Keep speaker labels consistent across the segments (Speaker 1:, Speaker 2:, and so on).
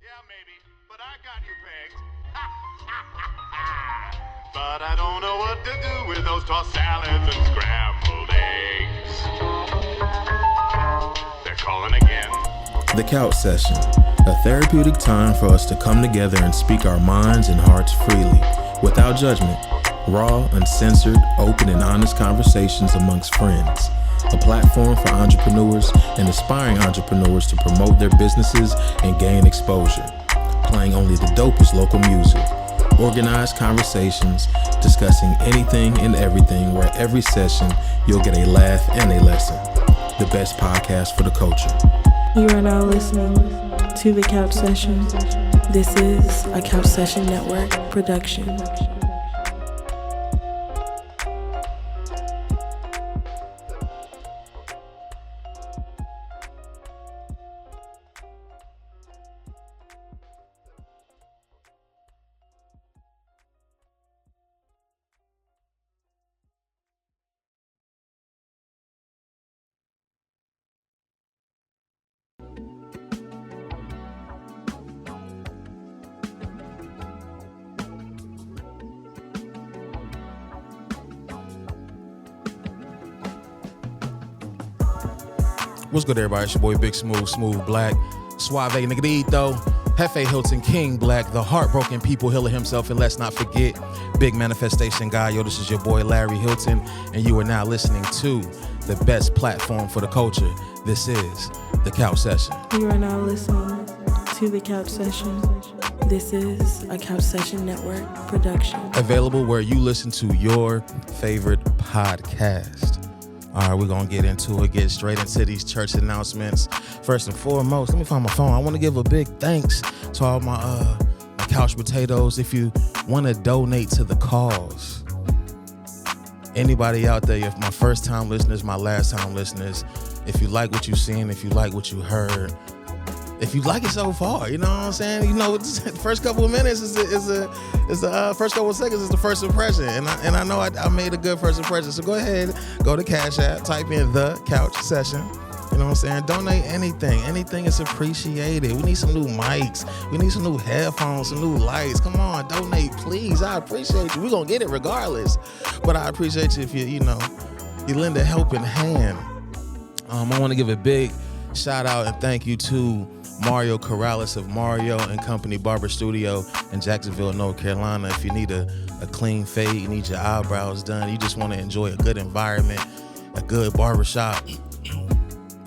Speaker 1: Yeah, maybe, but I got you pegged. But I don't know what to do with those tossed salads and scrambled eggs. They're calling again.
Speaker 2: The Couch Session, a therapeutic time for us to come together and speak our minds and hearts freely, without judgment, raw, uncensored, open, and honest conversations amongst friends. A platform for entrepreneurs and aspiring entrepreneurs to promote their businesses and gain exposure. Playing only the dopest local music. Organized conversations, discussing anything and everything, where every session you'll get a laugh and a lesson. The best podcast for the culture.
Speaker 3: You are now listening to The Couch Session. This is a Couch Session Network production.
Speaker 4: What's good, everybody? It's your boy Big Smooth Black, Suave Negrito, Jefe Hilton, King Black, the heartbroken people healer himself, and let's not forget, Big Manifestation Guy. Yo, this is your boy Larry Hilton, and you are now listening to the best platform for the culture. This is The Couch Session.
Speaker 3: You are now listening to The Couch Session. This is a Couch Session Network production.
Speaker 4: Available where you listen to your favorite podcast. All right, we're going to get into it, get straight into these church announcements. First and foremost, let me find my phone. I want to give a big thanks to all my couch potatoes. If you want to donate to the cause, anybody out there, if my first time listeners, my last time listeners, if you like what you've seen, if you like what you heard, if you like it so far, you know what I'm saying? You know, the first couple of minutes is the first couple of seconds is the first impression, and I know I made a good first impression. So go ahead, go to Cash App, type in The Couch Session. You know what I'm saying? Donate anything. Anything is appreciated. We need some new mics. We need some new headphones, some new lights. Come on, donate, please. I appreciate you. We're gonna get it regardless, but I appreciate you if you lend a helping hand. I want to give a big shout out and thank you to Mario Corrales of Mario and Company Barber Studio in Jacksonville, North Carolina. If you need a clean fade, you need your eyebrows done, you just want to enjoy a good environment, a good barbershop,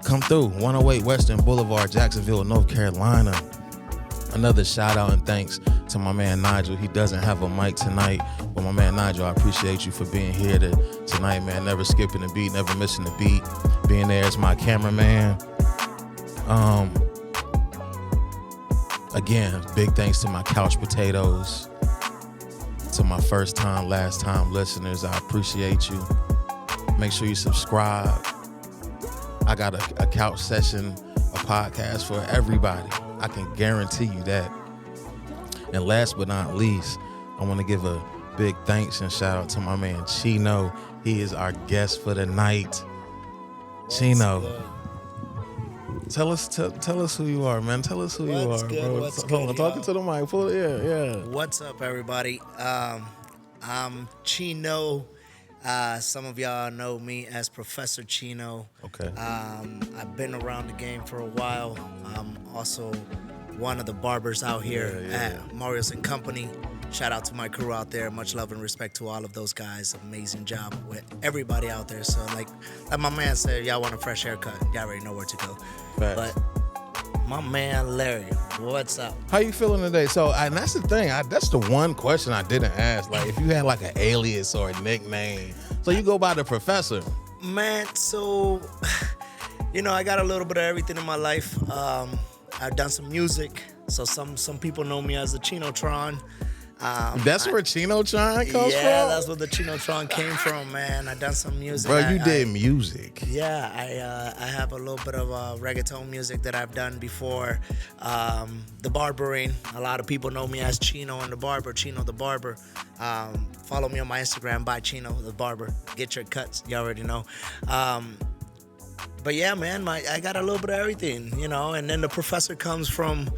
Speaker 4: come through. 108 Western Boulevard, Jacksonville, North Carolina. Another shout out and thanks to my man Nigel. He doesn't have a mic tonight, but my man Nigel, I appreciate you for being here tonight, man. Never skipping a beat, never missing a beat. Being there as my cameraman. Again, big thanks to my couch potatoes, to my first time, last time listeners. I appreciate you. Make sure you subscribe. I got a couch session, a podcast for everybody. I can guarantee you that. And last but not least, I want to give a big thanks and shout out to my man Chino. He is our guest for the night. Chino. Tell us who you are, man. Tell us who you are, bro.
Speaker 5: What's
Speaker 4: Hold on,
Speaker 5: good,
Speaker 4: talking to the mic. Pull it, yeah.
Speaker 5: What's up, everybody? I'm Chino. Some of y'all know me as Professor Chino.
Speaker 4: Okay.
Speaker 5: I've been around the game for a while. I'm also one of the barbers out here at Mario's and Company. Shout out to my crew out there. Much love and respect to all of those guys. Amazing job with everybody out there. So like my man said, y'all want a fresh haircut, y'all already know where to go.
Speaker 4: Fact.
Speaker 5: But my man Larry, what's up?
Speaker 4: How you feeling today? So, and that's the thing. That's the one question I didn't ask. Like, if you had like an alias or a nickname, so you go by the Professor.
Speaker 5: Man, so I got a little bit of everything in my life. I've done some music, so some people know me as the Chinotron.
Speaker 4: That's where Chinotron comes from?
Speaker 5: Yeah, that's where the Chinotron came from, man. I done some music.
Speaker 4: Bro, you did music.
Speaker 5: Yeah, I have a little bit of reggaeton music that I've done before. The barbering, a lot of people know me as Chino and the Barber, Chino the Barber. Follow me on my Instagram, by Chino the Barber. Get your cuts, you already know. But yeah, man, I got a little bit of everything, you know. And then the professor comes from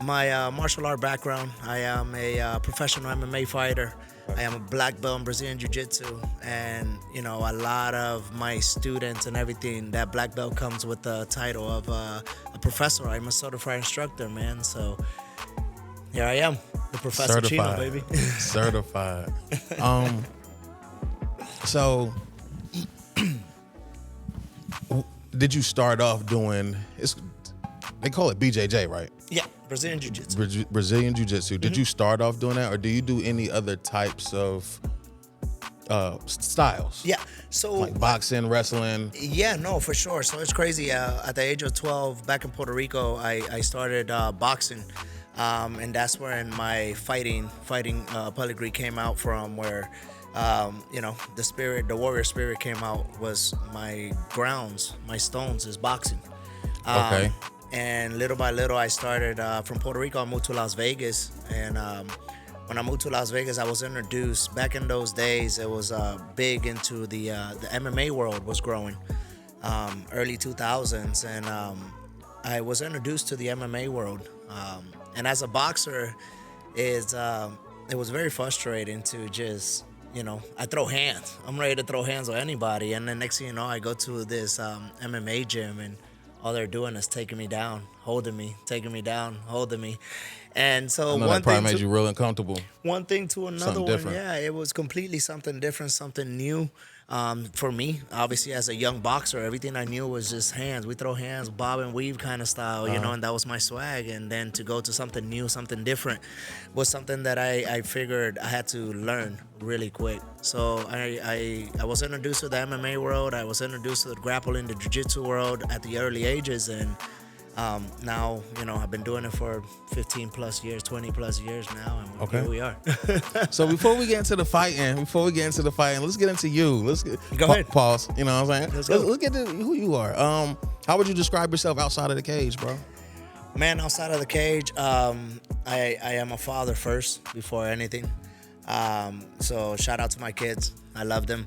Speaker 5: my martial art background. I am a professional MMA fighter. I am a black belt in Brazilian Jiu-Jitsu, and you know, a lot of my students and everything, that black belt comes with the title of a professor. I'm a certified instructor, man. So here I am, the Professor Chino, baby.
Speaker 4: Certified. So did you start off doing? They call it BJJ, right?
Speaker 5: Yeah, Brazilian Jiu-Jitsu.
Speaker 4: Brazilian Jiu-Jitsu. Did you start off doing that, or do you do any other types of styles?
Speaker 5: Yeah, so
Speaker 4: like boxing, wrestling.
Speaker 5: Yeah, no, for sure. So it's crazy. At the age of 12, back in Puerto Rico, I started boxing, and that's where my fighting pedigree came out from. Where you know, the warrior spirit came out. Was my grounds, my stones is boxing.
Speaker 4: Okay.
Speaker 5: And little by little, I started from Puerto Rico. I moved to Las Vegas, and when I moved to Las Vegas, I was introduced. Back in those days, it was big into the MMA world was growing, early 2000s, and I was introduced to the MMA world. And as a boxer, it was very frustrating to just, you know, I throw hands. I'm ready to throw hands on anybody, and then next thing you know, I go to this MMA gym, and all they're doing is taking me down, holding me, taking me down, holding me. And so
Speaker 4: that probably made you real uncomfortable.
Speaker 5: One thing to another
Speaker 4: Something
Speaker 5: one,
Speaker 4: different.
Speaker 5: yeah, it was completely something different, something new. For me, obviously, as a young boxer, everything I knew was just hands. We throw hands, bob and weave kind of style, you know, and that was my swag. And then to go to something new, something different, was something that I figured I had to learn really quick. So I was introduced to the MMA world. I was introduced to the grappling, the jiu-jitsu world at the early ages, and now, you know, I've been doing it for 15 plus years, 20 plus years now, and here we are.
Speaker 4: So before we get into the fighting, let's get into you. Let's get,
Speaker 5: Go ahead.
Speaker 4: Pause. You know what I'm saying?
Speaker 5: Let's
Speaker 4: get to who you are. How would you describe yourself outside of the cage, bro?
Speaker 5: Man, outside of the cage, I am a father first before anything. So shout out to my kids. I love them.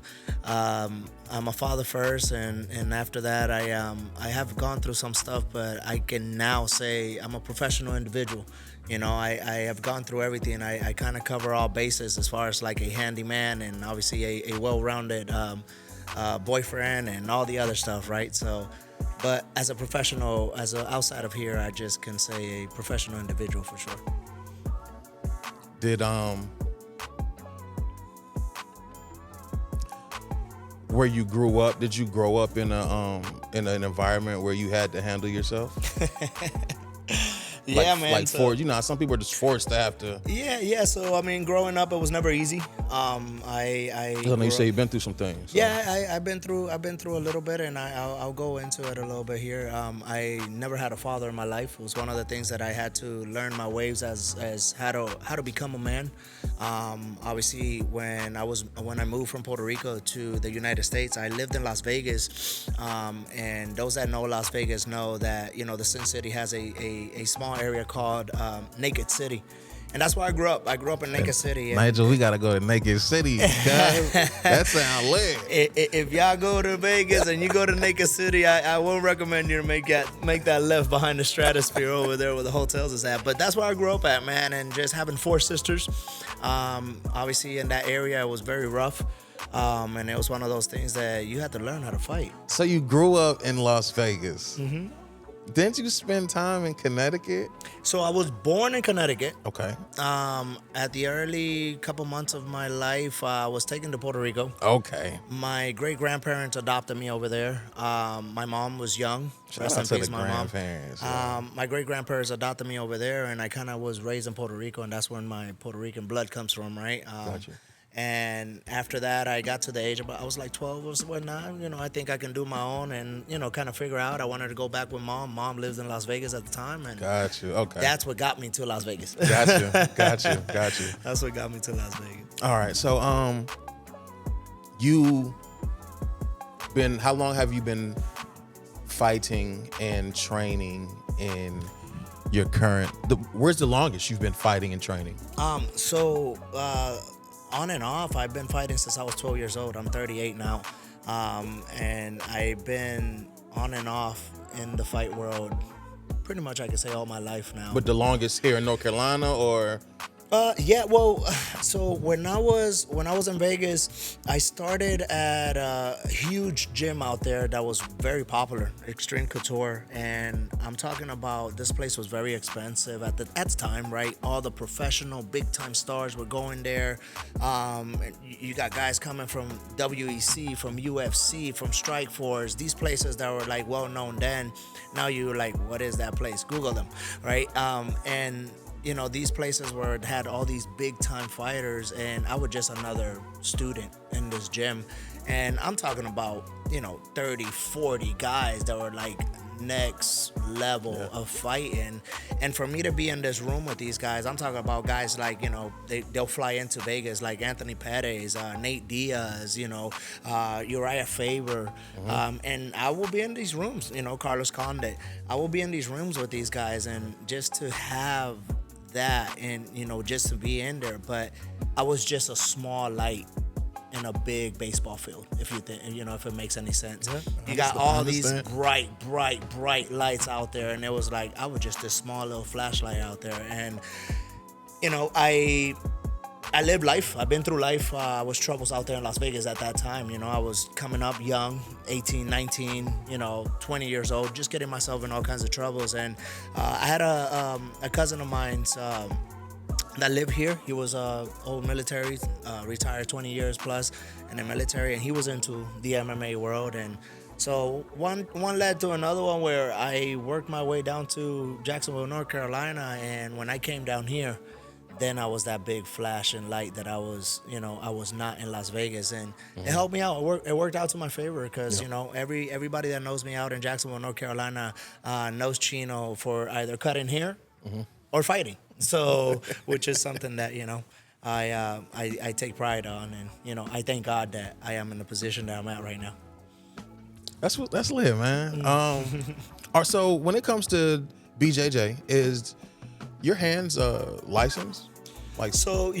Speaker 5: I'm a father first, and after that, I have gone through some stuff, but I can now say I'm a professional individual. You know, I have gone through everything. I kind of cover all bases as far as like a handyman and obviously a well-rounded boyfriend and all the other stuff, right? So, but as a professional, outside of here, I just can say a professional individual for sure.
Speaker 4: Did where you grew up, did you grow up in an environment where you had to handle yourself?
Speaker 5: Yeah, man.
Speaker 4: Like, for you know, some people are just forced to have to.
Speaker 5: Yeah. So I mean, growing up, it was never easy. I
Speaker 4: know you say you've been through some things. So.
Speaker 5: Yeah, I've been through a little bit, and I'll go into it a little bit here. I never had a father in my life. It was one of the things that I had to learn my ways as how to become a man. Obviously, when I moved from Puerto Rico to the United States, I lived in Las Vegas, and those that know Las Vegas know that, you know, the Sin City has a small area called Naked City. And that's where I grew up. I grew up in Naked City.
Speaker 4: Nigel, we gotta go to Naked City. That sounds lit.
Speaker 5: If y'all go to Vegas and you go to Naked City, I won't recommend you to make that left behind the stratosphere over there where the hotels is at. But that's where I grew up at, man. And just having 4 sisters, obviously in that area, it was very rough. And it was one of those things that you had to learn how to fight.
Speaker 4: So you grew up in Las Vegas.
Speaker 5: Mm-hmm.
Speaker 4: Didn't you spend time in Connecticut?
Speaker 5: So I was born in Connecticut.
Speaker 4: Okay.
Speaker 5: At the early couple months of my life, I was taken to Puerto Rico.
Speaker 4: Okay.
Speaker 5: My great-grandparents adopted me over there. My mom was young.
Speaker 4: Shout out to the grandparents.
Speaker 5: My great-grandparents adopted me over there, and I kind of was raised in Puerto Rico, and that's where my Puerto Rican blood comes from, right?
Speaker 4: Gotcha.
Speaker 5: And after that, I got to the age of, I was like 12 or whatnot. You know, I think I can do my own and, you know, kind of figure out. I wanted to go back with mom. Mom lives in Las Vegas at the time. And
Speaker 4: got you. Okay.
Speaker 5: That's what got me to Las Vegas.
Speaker 4: Got you.
Speaker 5: That's what got me to Las Vegas.
Speaker 4: All right. So, how long have you been fighting and training in your current, where's the longest you've been fighting and training?
Speaker 5: On and off, I've been fighting since I was 12 years old. I'm 38 now. And I've been on and off in the fight world, pretty much I can say all my life now.
Speaker 4: But the longest here in North Carolina, or
Speaker 5: Yeah, well, so when I was in Vegas, I started at a huge gym out there that was very popular, Extreme Couture, and I'm talking about this place was very expensive at the time, right? All the professional big time stars were going there. And you got guys coming from WEC, from UFC, from Strikeforce, these places that were like well known then. Now you're like, what is that place? Google them, right? And you know, these places where it had all these big time fighters, and I was just another student in this gym. And I'm talking about, 30, 40 guys that were like next level of fighting. And for me to be in this room with these guys, I'm talking about guys like, they'll fly into Vegas, like Anthony Pettis, Nate Diaz, Uriah Faber. And I will be in these rooms, Carlos Condit. I will be in these rooms with these guys, and just to have that and, just to be in there. But I was just a small light in a big baseball field, if you think, if it makes any sense. You got all these bright lights out there, and it was like I was just this small little flashlight out there. And I lived life. I've been through life. I was troubles out there in Las Vegas at that time. I was coming up young, 18, 19, 20 years old, just getting myself in all kinds of troubles. And I had a cousin of mine that lived here. He was old military, retired 20 years plus in the military, and he was into the MMA world. And so one led to another one, where I worked my way down to Jacksonville, North Carolina. And when I came down here, then I was that big flashing light that I was not in Las Vegas. And it helped me out. It worked out to my favor, because everybody that knows me out in Jacksonville, North Carolina, knows Chino for either cutting hair or fighting. So, which is something that I take pride on, and I thank God that I am in the position that I'm at right now.
Speaker 4: That's lit, man. So when it comes to BJJ, is your hands licensed?
Speaker 5: So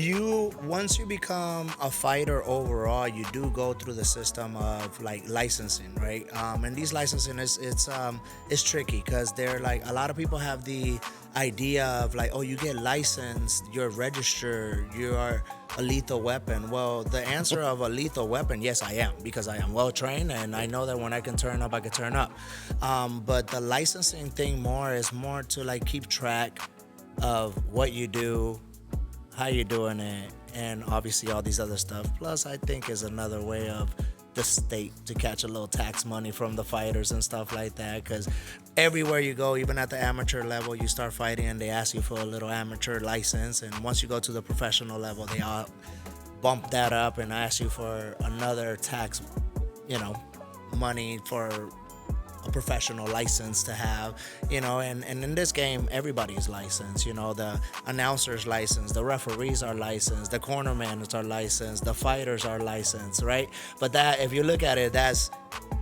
Speaker 5: once you become a fighter overall, you do go through the system of like licensing, right? And these licensing it's tricky, because they're like, a lot of people have the idea of like, oh, you get licensed, you're registered, you are a lethal weapon. Well, the answer of a lethal weapon, yes, I am, because I am well trained, and I know that when I can turn up, I can turn up. But the licensing thing is more to like keep track of what you do, how you're doing it, and obviously all these other stuff. Plus, I think is another way of the state to catch a little tax money from the fighters and stuff like that, because everywhere you go, even at the amateur level, you start fighting and they ask you for a little amateur license, and once you go to the professional level, they all bump that up and ask you for another tax, money for a professional license to have, and in this game, everybody's licensed. The announcers licensed, the referees are licensed, the cornermen are licensed, the fighters are licensed, right? But that, if you look at it, that's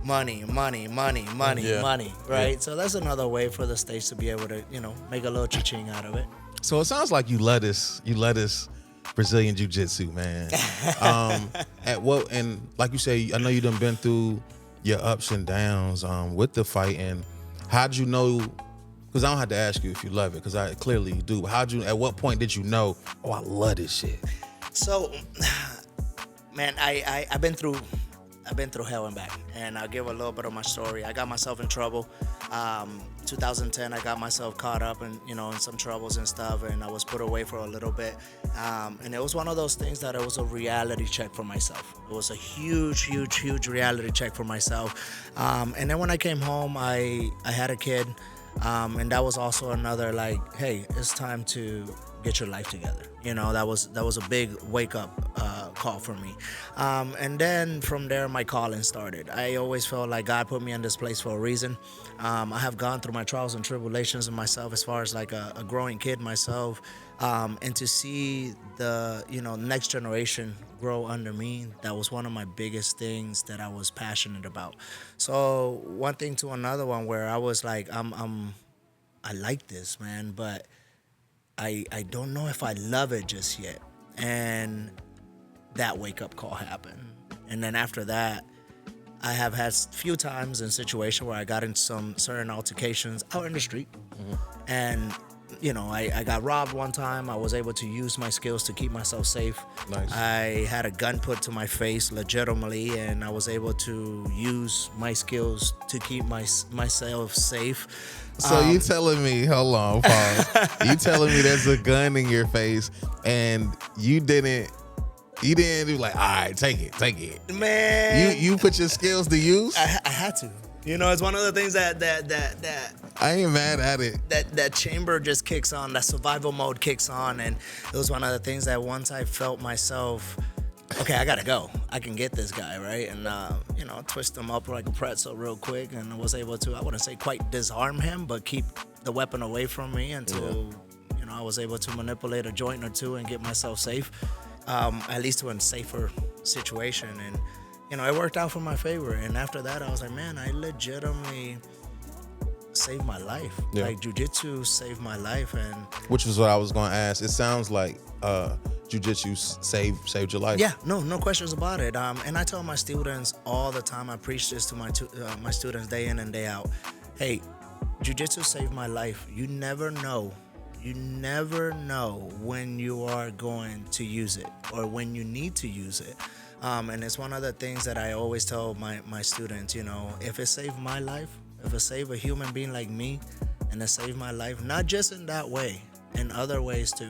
Speaker 5: money, right? Yeah. So that's another way for the states to be able to, make a little cha-ching out of it.
Speaker 4: So it sounds like you love this Brazilian Jiu-Jitsu, man. And like you say, I know you done been through your ups and downs with the fight, and how'd you know? Because I don't have to ask you if you love it, because I clearly do. At what point did you know, oh, I love this shit?
Speaker 5: So, man, I've been through hell and back, and I'll give a little bit of my story. I got myself in trouble. 2010, I got myself caught up in some troubles and stuff, and I was put away for a little bit. And it was one of those things that it was a reality check for myself. It was a huge reality check for myself. And then when I came home, I had a kid, and that was also another like, hey, it's time to get your life together. That was a big wake up call for me. And then from there, my calling started. I always felt like God put me in this place for a reason. I have gone through my trials and tribulations in myself, as far as like a growing kid myself, and to see the next generation grow under me, that was one of my biggest things that I was passionate about. So one thing to another one, where I was like, I like this, man, but I don't know if I love it just yet. And that wake-up call happened. And then after that, I have had few times in situation where I got in some certain altercations out in the street, and I got robbed one time. I was able to use my skills to keep myself safe.
Speaker 4: Nice.
Speaker 5: I had a gun put to my face legitimately, and I was able to use my skills to keep myself safe.
Speaker 4: So you telling me, hold on, pause. You telling me there's a gun in your face and you didn't be like, all right, take it.
Speaker 5: Man.
Speaker 4: You put your skills to use?
Speaker 5: I had to. It's one of the things that
Speaker 4: I ain't mad at it.
Speaker 5: That chamber just kicks on, that survival mode kicks on, and it was one of the things that once I felt myself, okay, I gotta go. I can get this guy, right? And twist him up like a pretzel real quick, and I was able to, I wouldn't say quite disarm him, but keep the weapon away from me until I was able to manipulate a joint or two and get myself safe, at least to a safer situation. And it worked out for my favor. And after that, I was like, man, I legitimately saved my life.
Speaker 4: Yeah.
Speaker 5: Like, jiu-jitsu saved my life. And
Speaker 4: which was what I was going to ask. It sounds like jiu-jitsu saved your life.
Speaker 5: yeah, no questions about it. And I tell my students all the time, I preach this to my students day in and day out. Hey, jiu-jitsu saved my life. You never know when you are going to use it or when you need to use it. And it's one of the things that I always tell my students, if it saved my life, if it saved a human being like me, and it saved my life, not just in that way, in other ways too,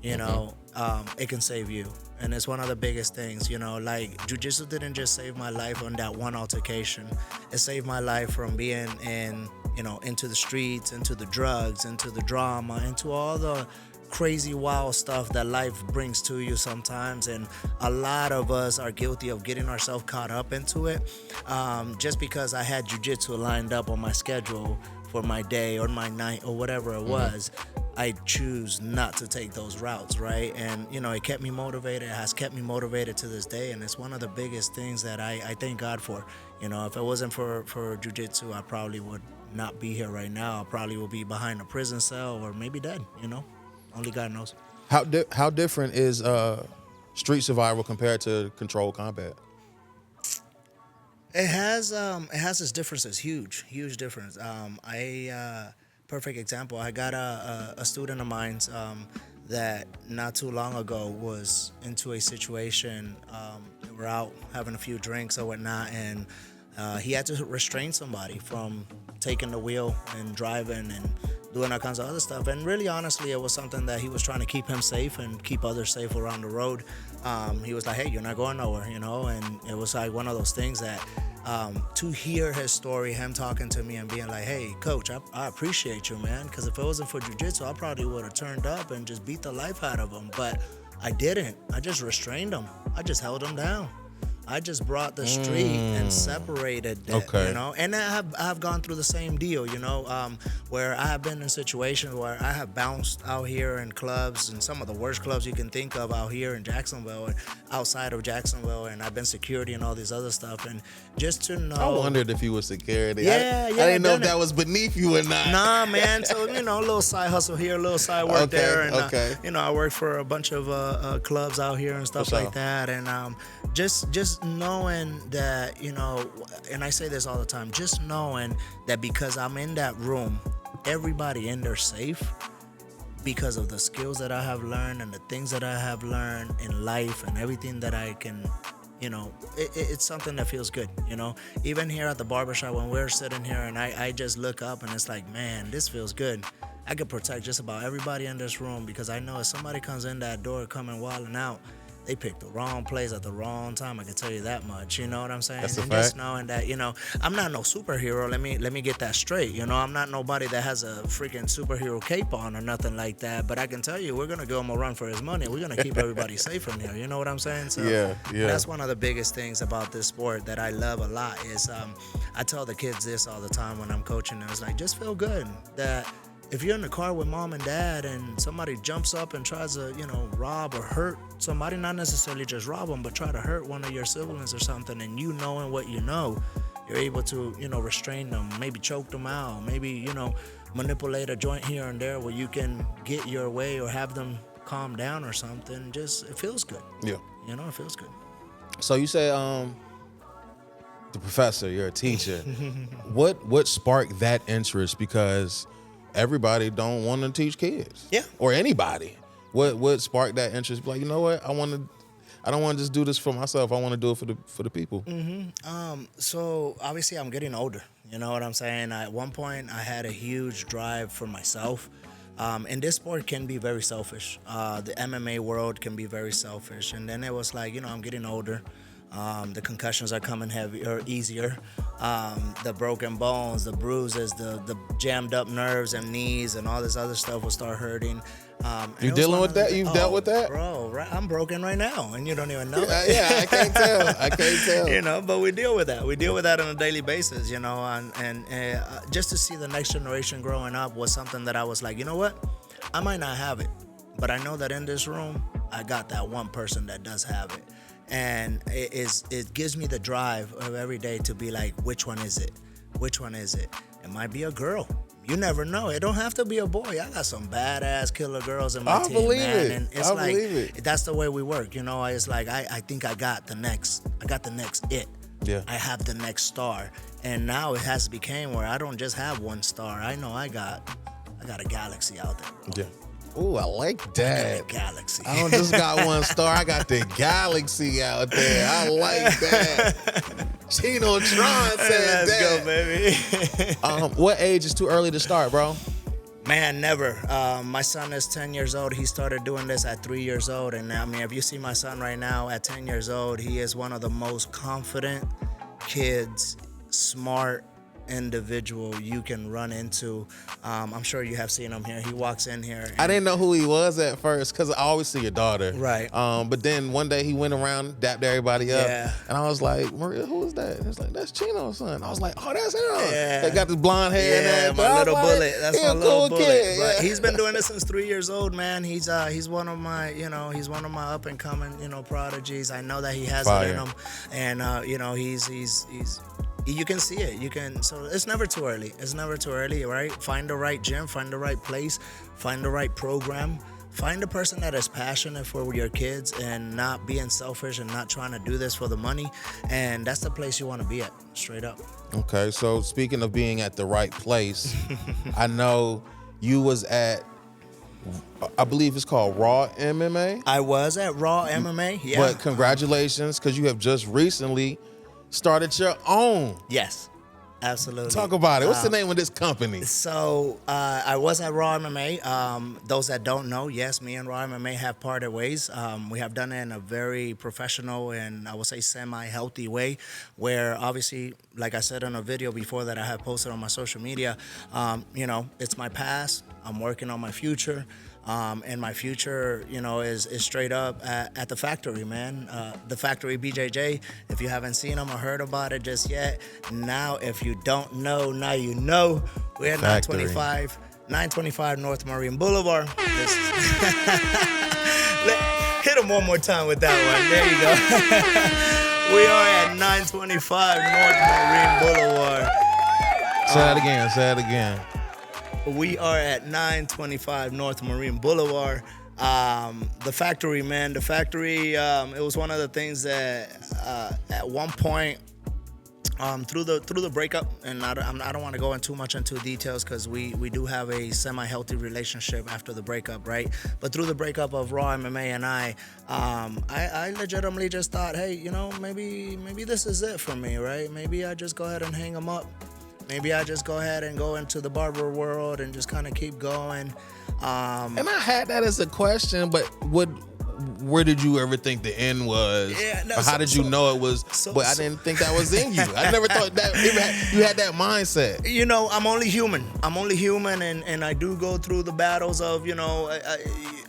Speaker 5: it can save you. And it's one of the biggest things, like jiu-jitsu didn't just save my life on that one altercation. It saved my life from being into the streets, into the drugs, into the drama, into all the crazy wild stuff that life brings to you sometimes. And a lot of us are guilty of getting ourselves caught up into it. Just because I had jiu-jitsu lined up on my schedule for my day or my night or whatever it was, I choose not to take those routes, right? And it kept me motivated. It has kept me motivated to this day, and it's one of the biggest things that I thank God for. If it wasn't for jiu-jitsu, I probably would not be here right now. I probably would be behind a prison cell or maybe dead. Only God knows.
Speaker 4: How different is street survival compared to controlled combat?
Speaker 5: It has its differences, huge difference. Perfect example. I got a student of mine that not too long ago was into a situation. We're out having a few drinks or whatnot, and he had to restrain somebody from taking the wheel and driving and doing all kinds of other stuff. And really, honestly, it was something that he was trying to keep him safe and keep others safe around the road. He was like, hey, you're not going nowhere, and it was like one of those things that to hear his story, him talking to me and being like, hey, coach, I appreciate you, man, because if it wasn't for jiu-jitsu, I probably would have turned up and just beat the life out of him. But I didn't. I just restrained him. I just held him down. I just brought the street and separated it,
Speaker 4: okay.
Speaker 5: And I have gone through the same deal, where I have been in situations where I have bounced out here in clubs, and some of the worst clubs you can think of out here in Jacksonville and outside of Jacksonville, and I've been security and all this other stuff. And just to know,
Speaker 4: I wondered if you were security.
Speaker 5: Yeah,
Speaker 4: I didn't know if that was beneath you or not.
Speaker 5: Nah, man. So a little side hustle here, a little side work there, and I work for a bunch of clubs out here and stuff like that, and just knowing that, and I say this all the time, just knowing that because I'm in that room, everybody in there safe because of the skills that I have learned and the things that I have learned in life and everything that I can, it's something that feels good, Even here at the barbershop when we're sitting here and I just look up and it's like, man, this feels good. I could protect just about everybody in this room because I know if somebody comes in that door coming wilding out, they picked the wrong place at the wrong time. I can tell you that much. You know what I'm saying?
Speaker 4: That's a
Speaker 5: and
Speaker 4: fact.
Speaker 5: Just knowing that, I'm not no superhero. Let me get that straight. I'm not nobody that has a freaking superhero cape on or nothing like that. But I can tell you, we're gonna give him a run for his money. We're gonna keep everybody safe in here. You know what I'm saying? So
Speaker 4: Yeah.
Speaker 5: That's one of the biggest things about this sport that I love a lot. Is I tell the kids this all the time when I'm coaching them. It's like, just feel good that if you're in the car with mom and dad and somebody jumps up and tries to, rob or hurt somebody, not necessarily just rob them, but try to hurt one of your siblings or something, and knowing what you're able to, restrain them, maybe choke them out, maybe, manipulate a joint here and there where you can get your way or have them calm down or something. Just, it feels good.
Speaker 4: Yeah.
Speaker 5: It feels good.
Speaker 4: So you say the professor, you're a teacher. What sparked that interest? Because everybody don't want to teach kids.
Speaker 5: Yeah.
Speaker 4: Or anybody. What sparked that interest? Like, you know what? I don't want to just do this for myself. I want to do it for the people.
Speaker 5: So obviously I'm getting older. You know what I'm saying? At one point I had a huge drive for myself. And this sport can be very selfish. The MMA world can be very selfish. And then it was like, you know, I'm getting older. The concussions are coming heavier, easier. The broken bones, the bruises, the jammed up nerves and knees and all this other stuff will start hurting.
Speaker 4: You dealing with that? You've dealt with that?
Speaker 5: Bro, I'm broken right now, and you don't even know.
Speaker 4: Yeah, I can't tell.
Speaker 5: You know, but we deal with that. We deal with that on a daily basis, you know, and just to see the next generation growing up was something that I was like, you know what? I might not have it, but I know that in this room, I got that one person that does have it. And it gives me the drive of every day to be like, which one is it? Which one is it? It might be a girl. You never know. It don't have to be a boy. I got some badass killer girls in my team, man. And it's that's the way we work. You know, it's like I think I got the next it.
Speaker 4: Yeah.
Speaker 5: I have the next star. And now it has become where I don't just have one star. I know I got a galaxy out there, bro.
Speaker 4: Yeah. Ooh, I like that.
Speaker 5: I got a galaxy.
Speaker 4: I don't just got one star. I got the galaxy out there. I like that. Chino Tron said
Speaker 5: Let's
Speaker 4: that.
Speaker 5: go, baby.
Speaker 4: What age is too early to start, bro?
Speaker 5: Man, never. My son is 10 years old. He started doing this at 3 years old. And I mean, if you see my son right now at 10 years old, he is one of the most confident kids, smart individual you can run into. I'm sure you have seen him here. He walks in here.
Speaker 4: I didn't know who he was at first because I always see your daughter.
Speaker 5: Right.
Speaker 4: But then one day he went around, dapped everybody up.
Speaker 5: Yeah.
Speaker 4: And I was like, Maria, who is that? And he's like, that's Chino's son. I was like, oh, that's him.
Speaker 5: Yeah.
Speaker 4: They got this blonde hair.
Speaker 5: Yeah,
Speaker 4: and
Speaker 5: my little
Speaker 4: like,
Speaker 5: bullet. That's
Speaker 4: he
Speaker 5: my
Speaker 4: a
Speaker 5: little
Speaker 4: cool
Speaker 5: bullet.
Speaker 4: kid.
Speaker 5: But
Speaker 4: Yeah.
Speaker 5: he's been doing this since 3 years old, man. He's one of my, he's one of my up and coming, prodigies. I know that he has
Speaker 4: Fire.
Speaker 5: it in him, and he's you can see it. So it's never too early. It's never too early, right? Find the right gym, find the right place, find the right program. Find a person that is passionate for your kids and not being selfish and not trying to do this for the money. And that's the place you want to be at, straight up.
Speaker 4: Okay, so speaking of being at the right place, I know you was at, I believe it's called Raw MMA.
Speaker 5: I was at Raw MMA, yeah.
Speaker 4: But congratulations, because you have just recently started your own.
Speaker 5: Yes, absolutely.
Speaker 4: Talk about it. What's the name of this company?
Speaker 5: So I was at Raw MMA. Those that don't know, yes, me and Raw MMA have parted ways. We have done it in a very professional and I would say semi-healthy way, where obviously, like I said in a video before that I have posted on my social media, it's my past. I'm working on my future. And my future, is straight up at the factory, man. The factory BJJ. If you haven't seen them or heard about it just yet, now if you don't know, now you know. We're at 925 North Marine Boulevard. Hit them one more time with that one. There you go. We are at 925 North Marine Boulevard.
Speaker 4: Say it again.
Speaker 5: We are at 925 North Marine Boulevard. The factory, man. The factory, it was one of the things that at one point, through the breakup, and I don't want to go too much into details because we do have a semi-healthy relationship after the breakup, right? But through the breakup of Raw MMA and I legitimately just thought, hey, maybe this is it for me, right? Maybe I just go ahead and hang them up. Maybe I just go ahead and go into the barber world and just kind of keep going.
Speaker 4: And I had that as a question, but where did you ever think the end was?
Speaker 5: Yeah, no,
Speaker 4: or how did you know it was? But I didn't think that was in you. I never thought that you had that mindset.
Speaker 5: I'm only human. And I do go through the battles of,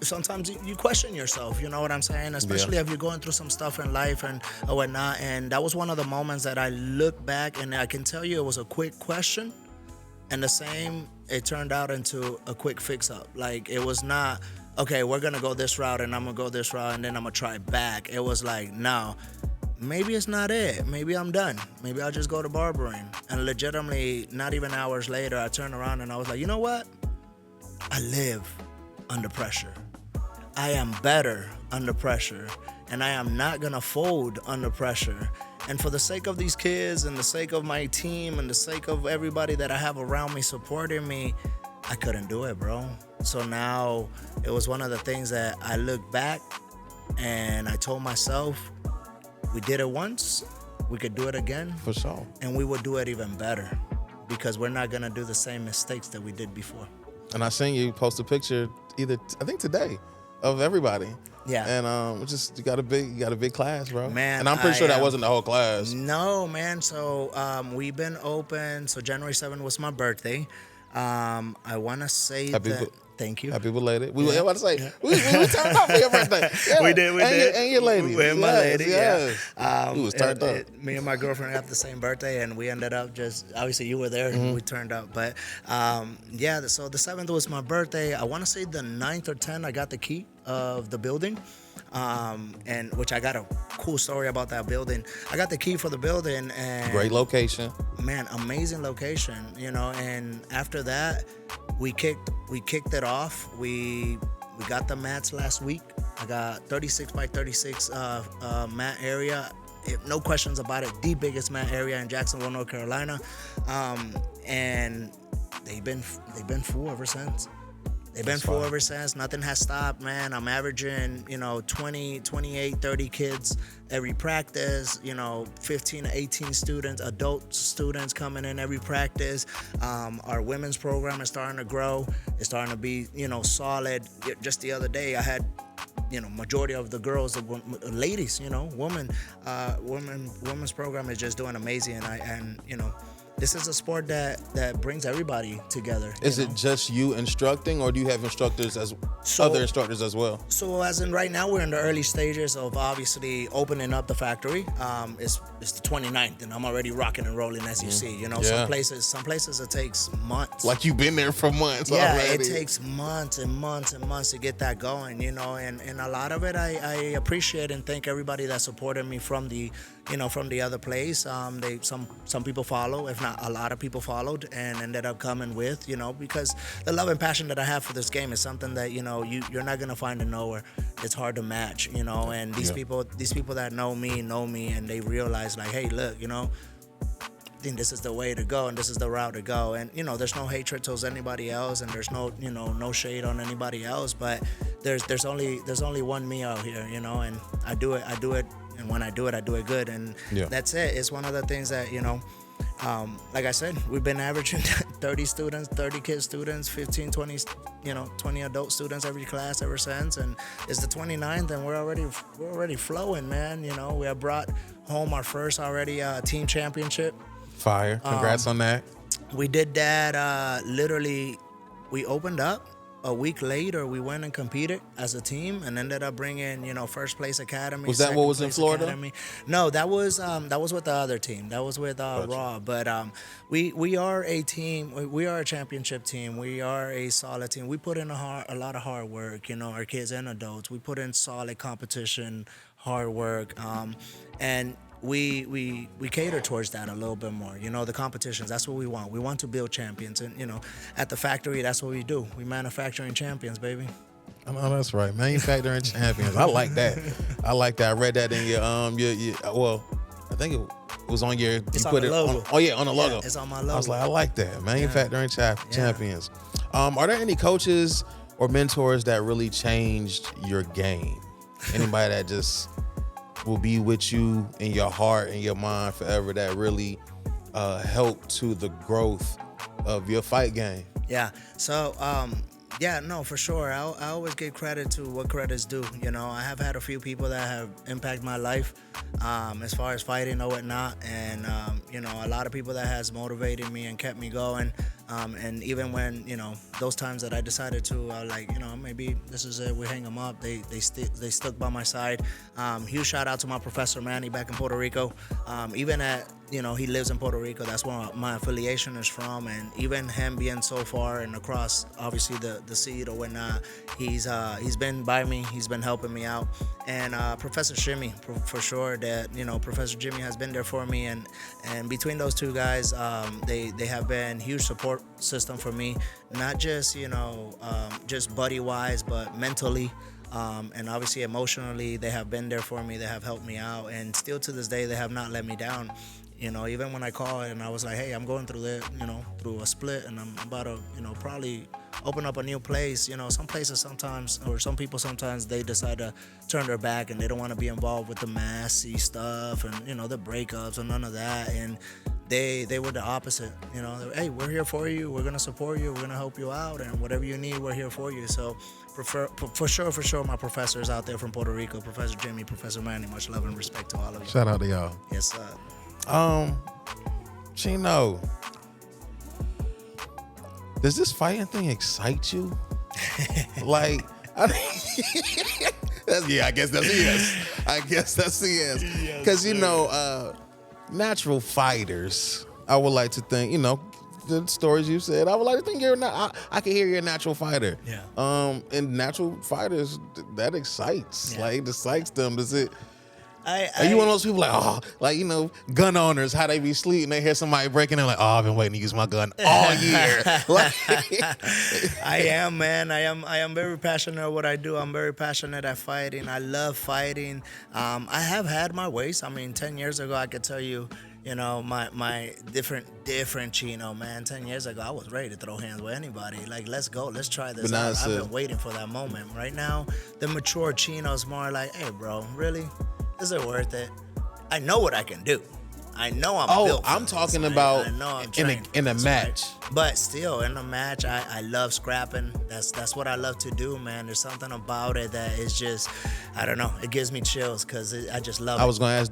Speaker 5: sometimes you question yourself, you know what I'm saying? Especially if you're going through some stuff in life and whatnot. And that was one of the moments that I look back and I can tell you it was a quick question. And it turned out into a quick fix up. Like, it was not, okay, we're going to go this route and I'm going to go this route and then I'm going to try back. It was like, no, maybe it's not it. Maybe I'm done. Maybe I'll just go to barbering. And legitimately, not even hours later, I turned around and I was like, you know what? I live under pressure. I am better under pressure. And I am not going to fold under pressure. And for the sake of these kids and the sake of my team and the sake of everybody that I have around me supporting me, I couldn't do it, bro. So now it was one of the things that I look back and I told myself, we did it once, we could do it again.
Speaker 4: For sure.
Speaker 5: And we would do it even better because we're not going to do the same mistakes that we did before.
Speaker 4: And I seen you post a picture I think today, of everybody.
Speaker 5: Yeah.
Speaker 4: And you got a big class, bro.
Speaker 5: Man,
Speaker 4: and I'm pretty sure that wasn't the whole class.
Speaker 5: No, man. So we've been open. So January 7th was my birthday. I want to say thank you.
Speaker 4: Happy belated. We were about to say, we turned up for your birthday. Yeah.
Speaker 5: We did.
Speaker 4: And your lady.
Speaker 5: And my lady,
Speaker 4: yes.
Speaker 5: yeah.
Speaker 4: We was turned up.
Speaker 5: Me and my girlfriend have the same birthday, and we ended up obviously you were there, and we turned up. But, so the 7th was my birthday. I want to say the 9th or 10th, I got the key of the building. And which I got a cool story about that building. I got the key for the building, and
Speaker 4: Great location.
Speaker 5: Man, amazing location, and after that we kicked it off. We got the mats last week. I got 36 by 36 mat area. No questions about it, the biggest mat area in Jacksonville, North Carolina. And they've been full ever since. Nothing has stopped, man. I'm averaging, 20, 28, 30 kids every practice, 15 to 18 students, adult students coming in every practice. Our women's program is starting to grow. It's starting to be, solid. Just the other day, I had, majority of the girls, the ladies, women's program is just doing amazing. And this is a sport that brings everybody together.
Speaker 4: Is it just you instructing, or do you have other instructors as well?
Speaker 5: So as in right now, we're in the early stages of obviously opening up the factory. It's the 29th, and I'm already rocking and rolling, as you see. Some places it takes months.
Speaker 4: Like you've been there for months
Speaker 5: yeah,
Speaker 4: already.
Speaker 5: It takes months and months and months to get that going, and a lot of it I appreciate and thank everybody that supported me from the other place. Some people follow, if not a lot of people followed and ended up coming with, because the love and passion that I have for this game is something that, you're not going to find it nowhere. It's hard to match, and these people that know me, and they realize like, hey, look, I think this is the way to go and this is the route to go. And, there's no hatred towards anybody else, and there's no, no shade on anybody else, but there's only one me out here, and I do it. And when I do it good. And that's it. It's one of the things that, like I said, we've been averaging 30 kid students, 15, 20, 20 adult students every class ever since. And it's the 29th, and we're already flowing, man. We have brought home our first already team championship.
Speaker 4: Fire. Congrats on that.
Speaker 5: We did that literally. We opened up. A week later, we went and competed as a team and ended up bringing, first place academy.
Speaker 4: Was that what was in Florida?
Speaker 5: Academy. No, that was with the other team. That was with Raw. But we are a team. We are a championship team. We are a solid team. We put in a lot of hard work. Our kids and adults. We put in solid competition, hard work, and we cater towards that a little bit more. The competitions, that's what we want. We want to build champions, and at the factory, that's what we do. We manufacturing champions, baby.
Speaker 4: I know that's right, manufacturing champions. I like that. I read that in your well, I think it was on your.
Speaker 5: It's
Speaker 4: you
Speaker 5: on
Speaker 4: put
Speaker 5: the
Speaker 4: it
Speaker 5: logo.
Speaker 4: On the logo.
Speaker 5: Yeah, it's on my logo.
Speaker 4: I was like, I like that, manufacturing champions. Are there any coaches or mentors that really changed your game? Anybody that just will be with you in your heart and your mind forever, that really helped to the growth of your fight game?
Speaker 5: Yeah. So, no, for sure. I always give credit to what credit's due. I have had a few people that have impacted my life as far as fighting or whatnot. And, a lot of people that has motivated me and kept me going. And even when, those times that I decided to, maybe this is it, we hang them up, they stuck by my side. Huge shout out to my professor, Manny, back in Puerto Rico. Even at, he lives in Puerto Rico, that's where my affiliation is from. And even him being so far and across, obviously the seed or whatnot, he's been by me, he's been helping me out. And Professor Jimmy, for sure, that, Professor Jimmy has been there for me. And between those two guys, they have been huge support system for me, not just just buddy wise, but mentally. And obviously emotionally, they have been there for me. They have helped me out, and still to this day, they have not let me down. You know, even when I call and I was like, hey, I'm going through through a split, and I'm about to, probably open up a new place. You know, some places sometimes, or some people sometimes, they decide to turn their back and they don't want to be involved with the messy stuff and, the breakups and none of that. And they were the opposite. You know, hey, we're here for you. We're going to support you. We're going to help you out. And whatever you need, we're here for you. So for sure, my professors out there from Puerto Rico, Professor Jimmy, Professor Manny, much love and respect to all of you.
Speaker 4: Shout out to y'all.
Speaker 5: Yes, sir.
Speaker 4: Chino, does this fighting thing excite you? Like, I guess that's a yes. I guess that's a yes. Because, natural fighters, I would like to think, the stories you said, I would like to think I can hear you're a natural fighter.
Speaker 5: Yeah.
Speaker 4: And natural fighters, that excites.
Speaker 5: Yeah.
Speaker 4: Like, it excites them. Does it?
Speaker 5: Are
Speaker 4: you one of those people gun owners, how they be sleeping, they hear somebody breaking, they're like, I've been waiting to use my gun all year.
Speaker 5: I am, man. I am very passionate at what I do. I'm very passionate at fighting. I love fighting. I have had my ways. I mean, 10 years ago, I could tell you, my different Chino, man. 10 years ago, I was ready to throw hands with anybody. Like, let's go. Let's try this out. I've been waiting for that moment. Right now, the mature Chino's more like, hey, bro, really? Is it worth it? I know what I can do. I know I'm built for
Speaker 4: I'm
Speaker 5: this,
Speaker 4: talking
Speaker 5: right?
Speaker 4: about
Speaker 5: I know I'm
Speaker 4: in a match.
Speaker 5: Right? But still, in a match, I love scrapping. That's what I love to do, man. There's something about it that is just, I don't know. It gives me chills because I just love it.
Speaker 4: I was going to ask,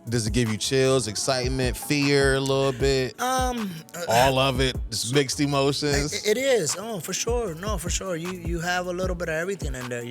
Speaker 4: does it give you chills, excitement, fear a little bit? All of it, just mixed emotions.
Speaker 5: It is. Oh, for sure. No, for sure. You have a little bit of everything in there, and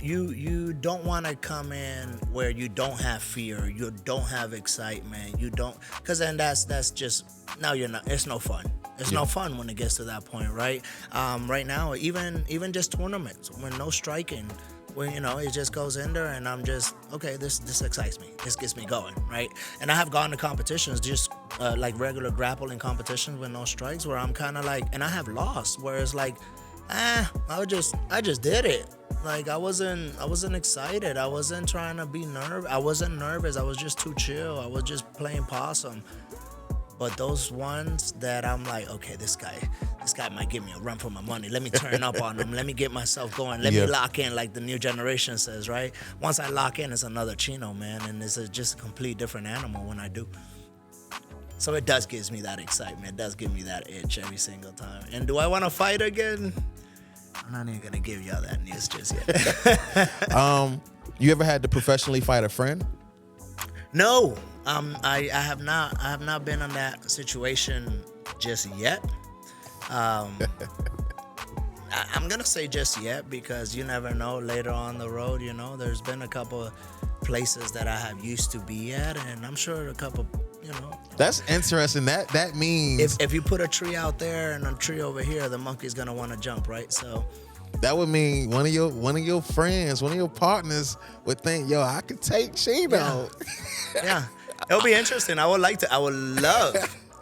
Speaker 5: you don't want to come in where you don't have fear, you don't have excitement, you don't, because then that's just, now you're not. It's no fun. It's no fun when it gets to that point, right? Right now, even just tournaments when no striking. When it just goes in there, and I'm just, okay, this excites me. This gets me going, right? And I have gone to competitions, just like regular grappling competitions with no strikes, where I'm kind of like, and I have lost, where it's like, I just did it. Like I wasn't excited. I wasn't trying to be nervous. I wasn't nervous. I was just too chill. I was just playing possum. But those ones that I'm like, okay, this guy might give me a run for my money. Let me turn up on him. Let me get myself going. Let me lock in, like the new generation says, right? Once I lock in, it's another Chino, man, and it's just a complete different animal when I do. So it does gives me that excitement. It does give me that itch every single time. And do I want to fight again? I'm not even gonna give y'all that news just yet.
Speaker 4: You ever had to professionally fight a friend?
Speaker 5: No. I have not been in that situation just yet. I'm gonna say just yet because you never know later on the road. There's been a couple of places that I have used to be at, and I'm sure a couple.
Speaker 4: That's interesting. That means
Speaker 5: if you put a tree out there and a tree over here, the monkey's gonna want to jump, right? So.
Speaker 4: That would mean one of your friends, one of your partners would think, yo, I could take Chino.
Speaker 5: Yeah. It'll be interesting. I would love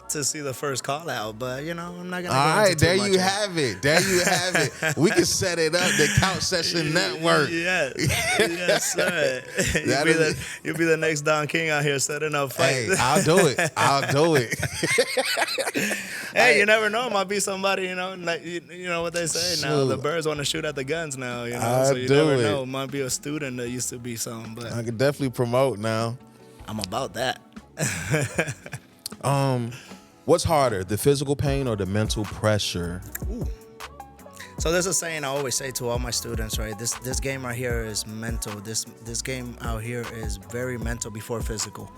Speaker 5: to see the first call out, but I'm not gonna.
Speaker 4: All right, there you have it. There you have it. We can set it up. The Couch Session Network.
Speaker 5: Yes, sir. You'll be the next Don King out here setting up fights.
Speaker 4: Hey, I'll do it.
Speaker 5: Hey, you never know. It might be somebody. Like you know what they say now. The birds want to shoot at the guns now. So you never know. It might be a student that used to be something. But
Speaker 4: I could definitely promote now.
Speaker 5: I'm about that.
Speaker 4: What's harder, the physical pain or the mental pressure?
Speaker 5: Ooh. So there's a saying I always say to all my students, right? This game right here is mental. This game out here is very mental before physical.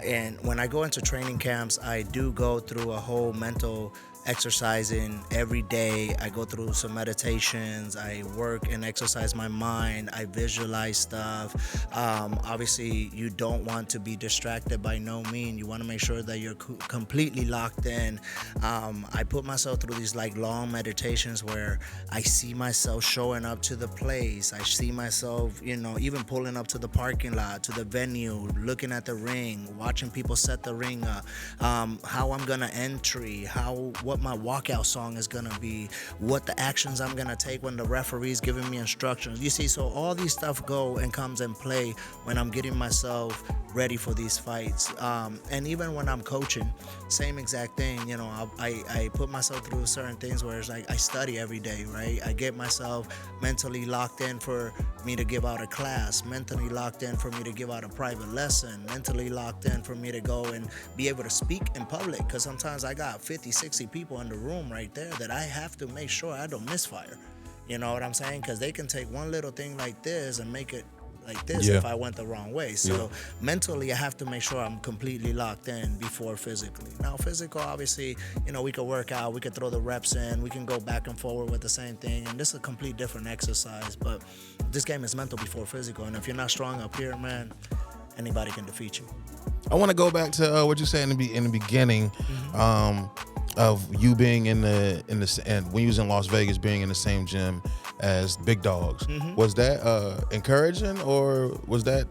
Speaker 5: And when I go into training camps, I do go through a whole mental exercising every day. I go through some meditations. I work and exercise my mind. I visualize stuff. Obviously, you don't want to be distracted by no means. You want to make sure that you're completely locked in. I put myself through these like long meditations where I see myself showing up to the place. I see myself, even pulling up to the parking lot, to the venue, looking at the ring, watching people set the ring up, how I'm gonna entry, what what my walkout song is gonna be, what the actions I'm gonna take when the referee's giving me instructions. You see, so all these stuff go and comes in play when I'm getting myself ready for these fights. And even when I'm coaching, same exact thing. You know, I put myself through certain things where it's like I study every day, right? I get myself mentally locked in for me to give out a class, mentally locked in for me to give out a private lesson, mentally locked in for me to go and be able to speak in public, because sometimes I got 50, 60 people in the room right there that I have to make sure I don't misfire. You know what I'm saying? Because they can take one little thing like this and make it like this if I went the wrong way. So mentally, I have to make sure I'm completely locked in before physically. Now, physical, obviously, you know, we could work out, we could throw the reps in, we can go back and forward with the same thing, and this is a complete different exercise. But this game is mental before physical, and if you're not strong up here, man, anybody can defeat you.
Speaker 4: I want to go back to what you said in the beginning, of you being in the and when you was in Las Vegas, being in the same gym as big dogs. Was that encouraging, or was that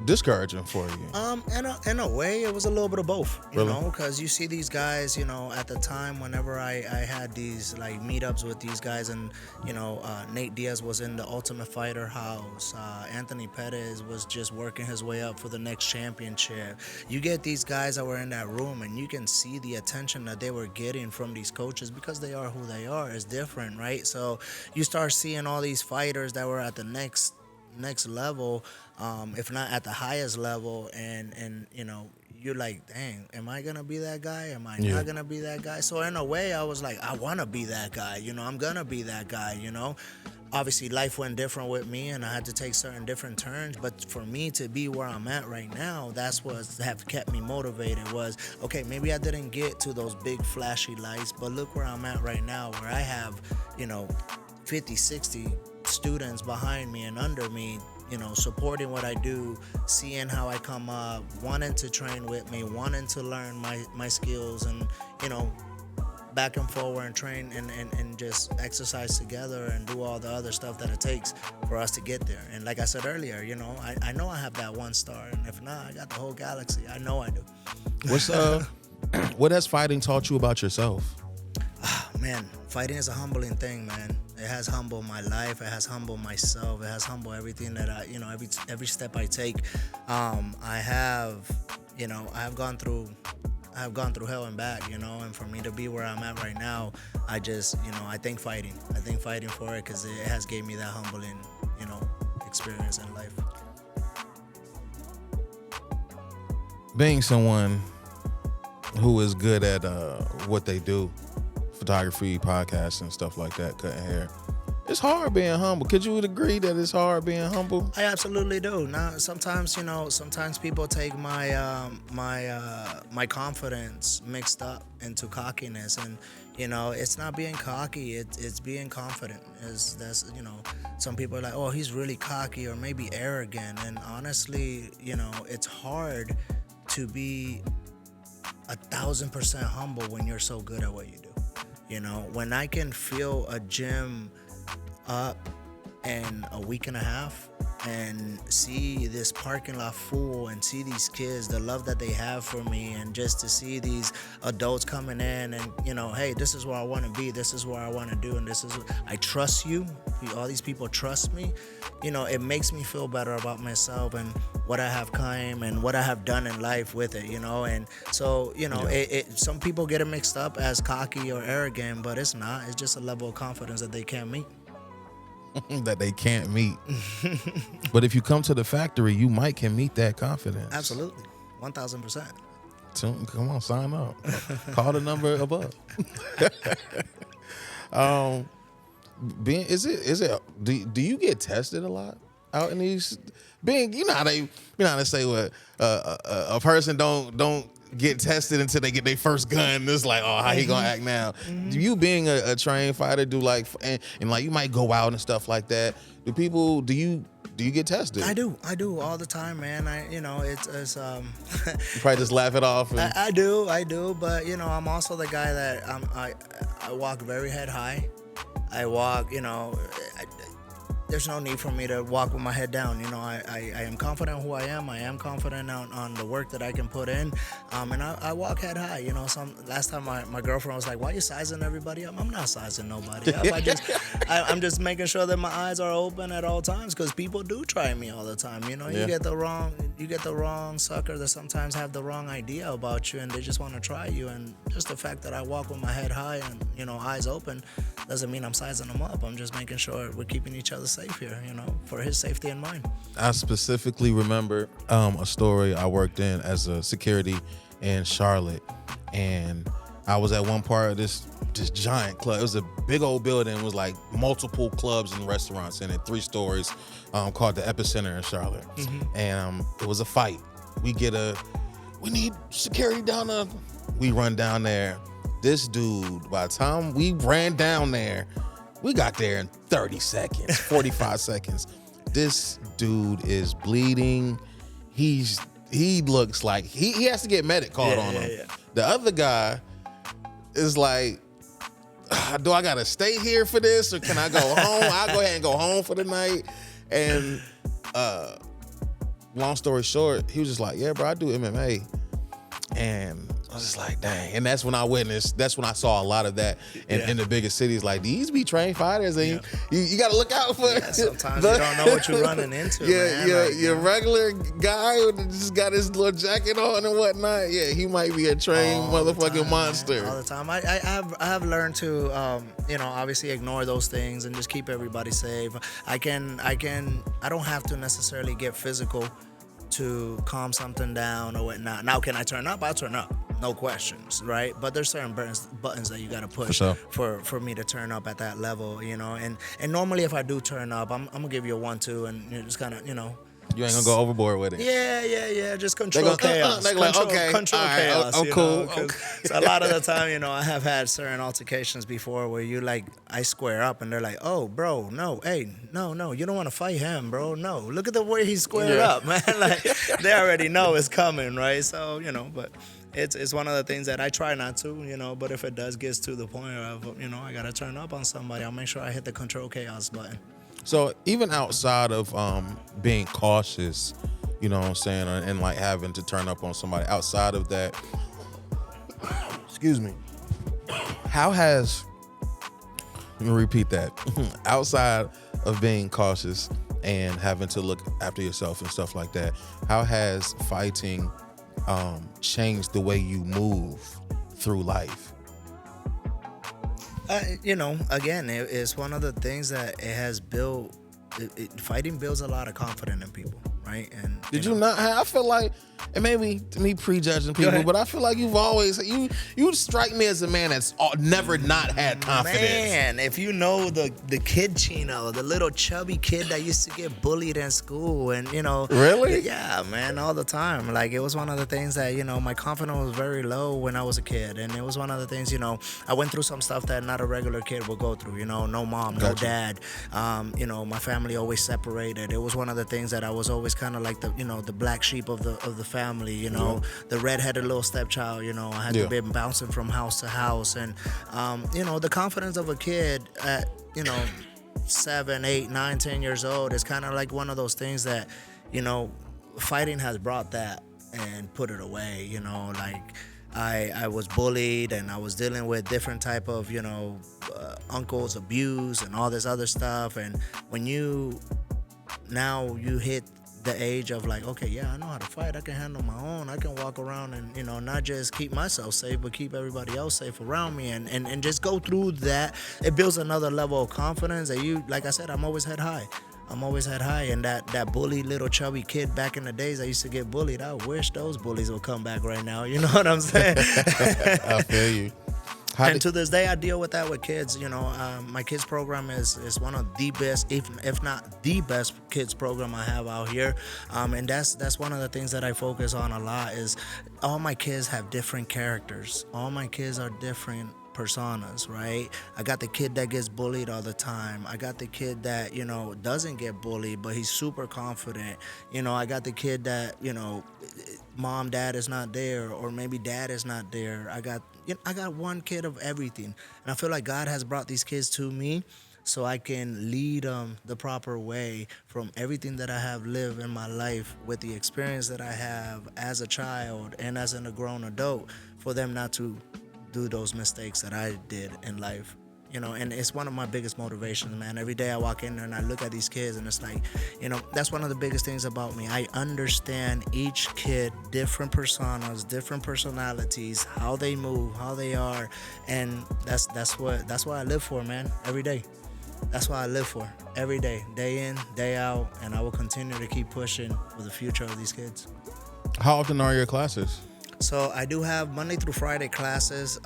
Speaker 4: discouraging for you?
Speaker 5: In a way, it was a little bit of both, you
Speaker 4: Really?
Speaker 5: know, because you see these guys, you know, at the time, whenever I had these like meetups with these guys, and you know, Nate Diaz was in the Ultimate Fighter house, Anthony Pettis was just working his way up for the next championship. You get these guys that were in that room, and you can see the attention that they were getting from these coaches, because they are who they are. It's different, right? So you start seeing all these fighters that were at the next level, if not at the highest level, and you know, you're like, dang, am I gonna be that guy? Am I not gonna be that guy? So in a way, I was like, I want to be that guy, you know, I'm gonna be that guy, you know. Obviously, life went different with me, and I had to take certain different turns, but for me to be where I'm at right now, that's what have kept me motivated. Was, okay, maybe I didn't get to those big flashy lights, but look where I'm at right now, where I have, you know, 50, 60 students behind me and under me, you know, supporting what I do, seeing how I come up, wanting to train with me, wanting to learn my skills, and, you know, back and forward and train and just exercise together and do all the other stuff that it takes for us to get there. And like I said earlier, you know, I know I have that one star, and if not, I got the whole galaxy. I know I do.
Speaker 4: What's what has fighting taught you about yourself?
Speaker 5: Man, fighting is a humbling thing, man. It has humbled my life. It has humbled myself. It has humbled everything that I, you know, every step I take. I have gone through hell and back, you know, and for me to be where I'm at right now, I just, you know, I thank fighting. I thank fighting for it, because it has gave me that humbling, you know, experience in life.
Speaker 4: Being someone who is good at what they do, photography, podcasts, and stuff like that, cutting hair, it's hard being humble. Could you agree that it's hard being humble?
Speaker 5: I absolutely do. Now, sometimes, you know, people take my my confidence mixed up into cockiness, and you know, it's not being cocky. It's being confident. That's you know, some people are like, oh, he's really cocky, or maybe arrogant. And honestly, you know, it's hard to be 1,000% humble when you're so good at what you do. You know, when I can fill a gym up in a week and a half and see this parking lot full and see these kids, the love that they have for me, and just to see these adults coming in and, you know, hey, this is where I want to be, this is what I want to do, and this is, I trust you, all these people trust me, you know, it makes me feel better about myself and what I have come and what I have done in life with it, you know. And so, you know, some people get it mixed up as cocky or arrogant, but it's not. It's just a level of confidence that they can't meet.
Speaker 4: That they can't meet. But if you come to the factory, you can meet that confidence.
Speaker 5: Absolutely. 1,000%.
Speaker 4: Come on, sign up. Call the number above. Do you get tested a lot out in these? You know how they say what a person don't get tested until they get their first gun. It's like, oh, how he gonna act now? Do you, being a trained fighter, do like and like you might go out and stuff like that? Do you get tested?
Speaker 5: I do all the time, man. It's
Speaker 4: You probably just laugh it off.
Speaker 5: I do, but you know, I'm also the guy that I walk very head high. I walk, you know, there's no need for me to walk with my head down. You know, I am confident who I am. I am confident on the work that I can put in, and I walk head high. You know, last time my girlfriend was like, "Why are you sizing everybody up?" I'm not sizing nobody up. I'm just making sure that my eyes are open at all times, because people do try me all the time. You know, you get the wrong sucker that sometimes have the wrong idea about you, and they just want to try you. And just the fact that I walk with my head high and, you know, eyes open doesn't mean I'm sizing them up. I'm just making sure we're keeping each other safe here, you know, for his safety and mine.
Speaker 4: I specifically remember a story. I worked in as a security in Charlotte, and I was at one part of this giant club. It was a big old building. It was like multiple clubs and restaurants in it, 3 stories, called the Epicenter in Charlotte. Mm-hmm. And it was a fight. We need security down there. We run down there. This dude, by the time we ran down there, we got there in 30 seconds, 45 seconds. This dude is bleeding. He looks like he has to get medic called on him. Yeah. The other guy is like, do I gotta stay here for this, or can I go home? I'll go ahead and go home for the night. And long story short, he was just like, yeah, bro, I do MMA. And I was just like, dang. And that's when I saw a lot of that in the biggest cities. Like, these be trained fighters, and you got to look out for.
Speaker 5: Yeah, sometimes you don't know what you're running into.
Speaker 4: Your regular guy who just got his little jacket on and whatnot. Yeah, he might be a trained motherfucking monster.
Speaker 5: Man, all the time. I have learned to, obviously ignore those things and just keep everybody safe. I don't have to necessarily get physical to calm something down or whatnot. Now, can I turn up? I'll turn up. No questions, right? But there's certain buttons that you got to push for me to turn up at that level, you know. And normally if I do turn up, I'm going to give you a 1-2 and you just kind of, you know.
Speaker 4: You ain't going to go overboard with it.
Speaker 5: Yeah. Just control chaos. Control chaos.
Speaker 4: I'm cool.
Speaker 5: So a lot of the time, you know, I have had certain altercations before where I square up and they're like, oh, bro, no, hey, no, you don't want to fight him, bro. No, look at the way he squared up, man. Like, they already know it's coming, right? So, you know, but it's one of the things that I try not to, you know, but if it does get to the point of, you know, I got to turn up on somebody, I'll make sure I hit the control chaos button.
Speaker 4: So even outside of being cautious, you know what I'm saying, and like having to turn up on somebody, outside of that, excuse me, let me repeat that, outside of being cautious and having to look after yourself and stuff like that, how has fighting changed the way you move through life?
Speaker 5: You know, again, it's one of the things that it has built. Fighting builds a lot of confidence in people, right? And
Speaker 4: did you not have? I feel like, and maybe me prejudging people, but I feel like you've always you strike me as a man that's never not had confidence.
Speaker 5: Man, if you know the kid Chino, the little chubby kid that used to get bullied in school, and you know,
Speaker 4: really,
Speaker 5: yeah, man, all the time. Like, it was one of the things that, you know, my confidence was very low when I was a kid, and it was one of the things, you know, I went through some stuff that not a regular kid would go through. You know, no mom, no dad. You know, my family always separated. It was one of the things that I was always kind of like the black sheep of the family, you know, the redheaded little stepchild. You know, I had to be bouncing from house to house, and you know, the confidence of a kid at, you know, 7, 8, 9, 10 years old is kind of like one of those things that, you know, fighting has brought that and put it away. You know, like I was bullied and I was dealing with different type of, you know, uncles abuse and all this other stuff, and when you hit the age of like, okay, yeah, I know how to fight, I can handle my own, I can walk around and, you know, not just keep myself safe, but keep everybody else safe around me, and just go through that. It builds another level of confidence that you, like I said, I'm always head high, and that bully little chubby kid back in the days I used to get bullied, I wish those bullies would come back right now, you know what I'm saying?
Speaker 4: I feel you.
Speaker 5: To this day, I deal with that with kids. You know, my kids program is one of the best, if not the best kids program I have out here. And that's one of the things that I focus on a lot is all my kids have different characters. All my kids are different personas, right? I got the kid that gets bullied all the time. I got the kid that, you know, doesn't get bullied, but he's super confident. You know, I got the kid that, you know, mom, dad is not there, or maybe dad is not there. I got one kid of everything, and I feel like God has brought these kids to me so I can lead them the proper way from everything that I have lived in my life with the experience that I have as a child and as a grown adult, for them not to do those mistakes that I did in life. And it's one of my biggest motivations, man. Every day I walk in there and I look at these kids, and it's like, that's one of the biggest things about me. I understand each kid, different personas, different personalities, how they move, how they are, and that's what I live for, man. Every day. That's what I live for. Every day in, day out, and I will continue to keep pushing for the future of these kids.
Speaker 4: How often are your classes?
Speaker 5: So I do have Monday through Friday classes.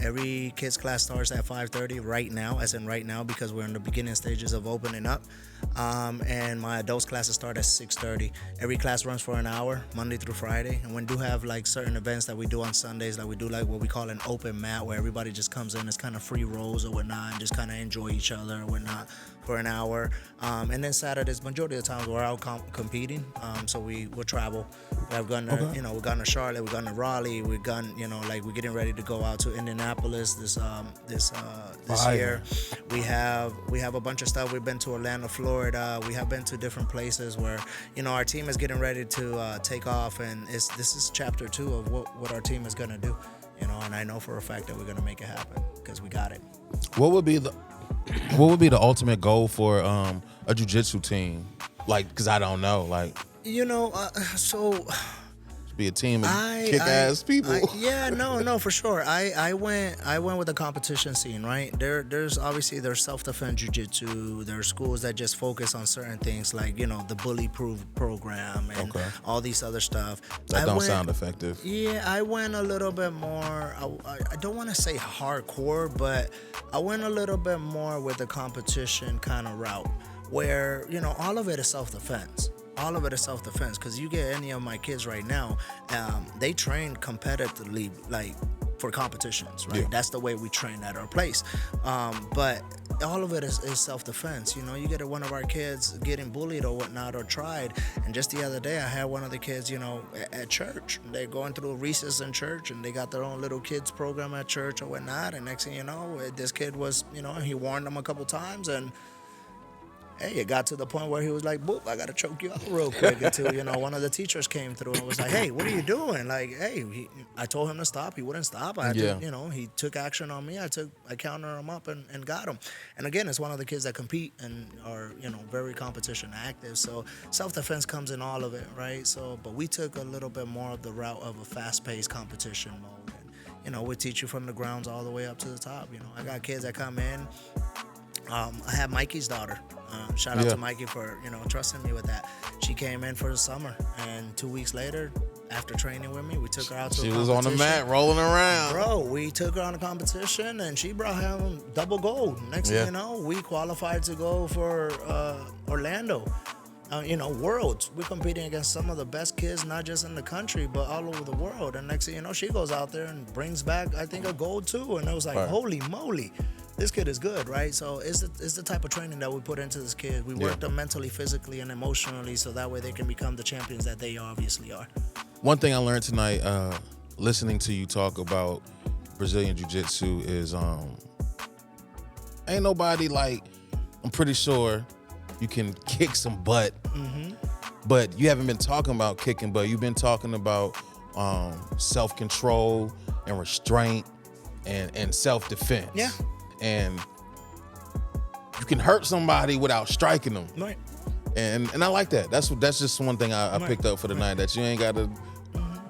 Speaker 5: Every kids class starts at 5:30 right now, as in right now, because we're in the beginning stages of opening up. And my adults classes start at 6:30. Every class runs for an hour, Monday through Friday. And we do have like certain events that we do on Sundays, like we do like what we call an open mat, where everybody just comes in, it's kind of free rolls or whatnot, and just kind of enjoy each other or whatnot for an hour. And then Saturdays, majority of the times we're out competing. So we'll travel. We have gone to, we've gone to Charlotte, we've gone to Raleigh, we've gone, we're getting ready to go out to Indianapolis this year. We have a bunch of stuff. We've been to Orlando, Florida. We have been to different places where, our team is getting ready to take off, and this is chapter 2 of what our team is gonna do. And I know for a fact that we're gonna make it happen because we got it.
Speaker 4: What would be the ultimate goal for a jiu-jitsu team? Like, because I don't know, like,
Speaker 5: so
Speaker 4: be a team of kick-ass people.
Speaker 5: No, for sure. I went with the competition scene, right? There's self-defense jiu-jitsu. There's schools that just focus on certain things, like the bully-proof program and all these other stuff.
Speaker 4: That don't sound effective.
Speaker 5: Yeah, I went a little bit more. I don't want to say hardcore, but I went a little bit more with the competition kind of route, where all of it is self-defense. All of it is self-defense, because you get any of my kids right now, they train competitively, like for competitions, right? Yeah. That's the way we train at our place. But all of it is self-defense. You get one of our kids getting bullied or whatnot or tried. And just the other day, I had one of the kids, at church. They're going through recess in church, and they got their own little kids program at church or whatnot. And next thing you know, this kid was, he warned them a couple times, and hey, it got to the point where he was like, boop, I got to choke you out real quick, until, one of the teachers came through and was like, hey, what are you doing? Like, hey, I told him to stop. He wouldn't stop. I had to, he took action on me. I countered him up and got him. And again, it's one of the kids that compete and are, very competition active. So self-defense comes in all of it, right? So, but we took a little bit more of the route of a fast-paced competition mode. And, we teach you from the grounds all the way up to the top. I got kids that come in. I have Mikey's daughter. Shout out to Mikey for, trusting me with that. She came in for the summer, and 2 weeks later, after training with me, we took her out to a competition.
Speaker 4: She was on the mat rolling around.
Speaker 5: Bro, we took her on a competition, and she brought home double gold. Next thing you know, we qualified to go for Orlando. Worlds. We're competing against some of the best kids, not just in the country, but all over the world. And next thing you know, she goes out there and brings back, I think, a gold too. And it was like, holy moly, this kid is good, right? So it's the type of training that we put into this kid. We work them mentally, physically, and emotionally, so that way they can become the champions that they obviously are.
Speaker 4: One thing I learned tonight, listening to you talk about Brazilian Jiu-Jitsu, is ain't nobody like, I'm pretty sure you can kick some butt, but you haven't been talking about kicking butt. You've been talking about self-control and restraint and self-defense.
Speaker 5: Yeah.
Speaker 4: And you can hurt somebody without striking them.
Speaker 5: Right.
Speaker 4: And I like that. That's just one thing I picked up for the night, that you ain't got to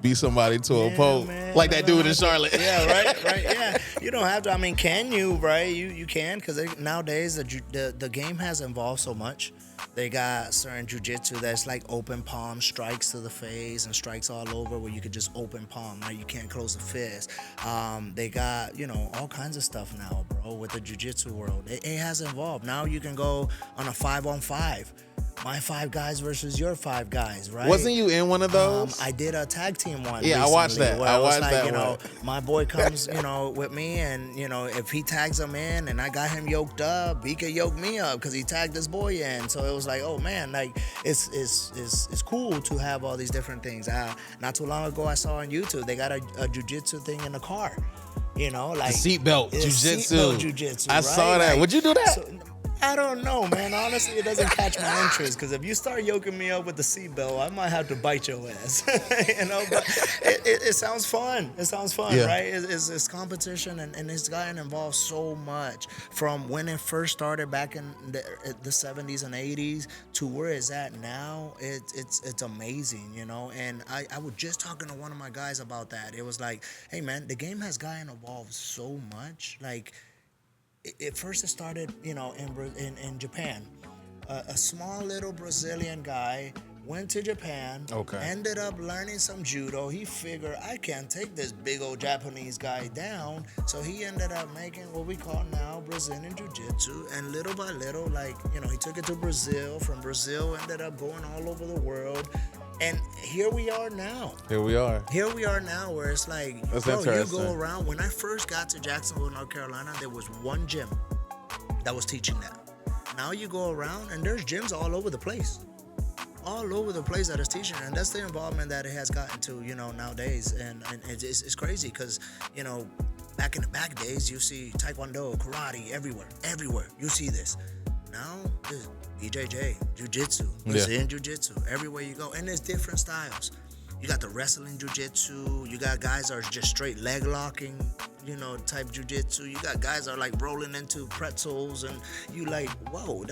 Speaker 4: be somebody to a pole like that dude in Charlotte.
Speaker 5: Yeah, right, yeah. You don't have to. I mean, can you, right? You can, because nowadays the game has evolved so much. They got certain jiu-jitsu that's like open palm strikes to the face and strikes all over, where you could just open palm, right? You can't close the fist. They got, all kinds of stuff now, bro, with the jiu-jitsu world. It has evolved. Now you can go on a 5-on-5. My 5 guys versus your 5 guys, right?
Speaker 4: Wasn't you in one of those?
Speaker 5: I did a tag team one.
Speaker 4: Yeah,
Speaker 5: recently,
Speaker 4: I watched that.
Speaker 5: Where
Speaker 4: I watched
Speaker 5: was like,
Speaker 4: that.
Speaker 5: My boy comes, with me, and if he tags him in, and I got him yoked up, he could yoke me up because he tagged this boy in. So it was like, oh man, like it's cool to have all these different things. Not too long ago, I saw on YouTube they got a jiu-jitsu thing in the car. Like
Speaker 4: the seatbelt jiu-jitsu.
Speaker 5: Jiu-jitsu.
Speaker 4: I saw that.
Speaker 5: Like,
Speaker 4: would you do that?
Speaker 5: So, I don't know, man. Honestly, it doesn't catch my interest because if you start yoking me up with the seatbelt, I might have to bite your ass. But it sounds fun. It sounds fun,
Speaker 4: Yeah.
Speaker 5: right? It's competition, and it's gotten involved so much from when it first started back in the 70s and 80s to where it's at now. It's amazing, And I was just talking to one of my guys about that. It was like, hey, man, the game has gotten involved so much, like. It first started, in Japan. A small little Brazilian guy went to Japan, ended up learning some judo. He figured, I can't take this big old Japanese guy down. So he ended up making what we call now Brazilian Jiu-Jitsu. And little by little, he took it to Brazil. From Brazil, ended up going all over the world. And here we are now. Here we are now where it's like, you go around. When I first got to Jacksonville, North Carolina, there was one gym that was teaching that. Now you go around and there's gyms all over the place. All over the place that is teaching. And that's the involvement that it has gotten to, nowadays. And it's crazy because, back in the back days, you see Taekwondo, karate, everywhere. You see this. Now, there's BJJ, Jiu-Jitsu, Brazilian Jiu-Jitsu, everywhere you go. And there's different styles. You got the wrestling Jiu-Jitsu. You got guys that are just straight leg locking, type Jiu-Jitsu. You got guys that are like rolling into pretzels. And you like, whoa,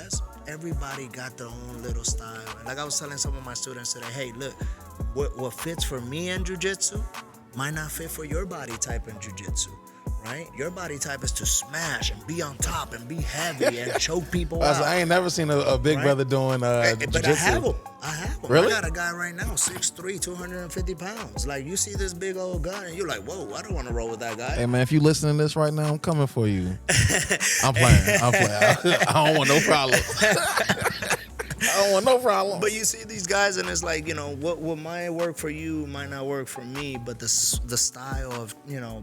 Speaker 5: everybody got their own little style. And like I was telling some of my students today, hey, look, what fits for me in Jiu-Jitsu might not fit for your body type in Jiu-Jitsu. Right? Your body type is to smash and be on top and be heavy and choke people out.
Speaker 4: I ain't never seen a big brother doing jiu-jitsu.
Speaker 5: But I have him.
Speaker 4: Really?
Speaker 5: I got a guy right now, 6'3", 250 pounds. Like, you see this big old guy and you're like, whoa, I don't want to roll with that guy.
Speaker 4: Hey, man, if you listening to this right now, I'm coming for you. I'm playing. I don't want no problem. I don't want no problem.
Speaker 5: But you see these guys, and it's like, what might work for you might not work for me. But the style of,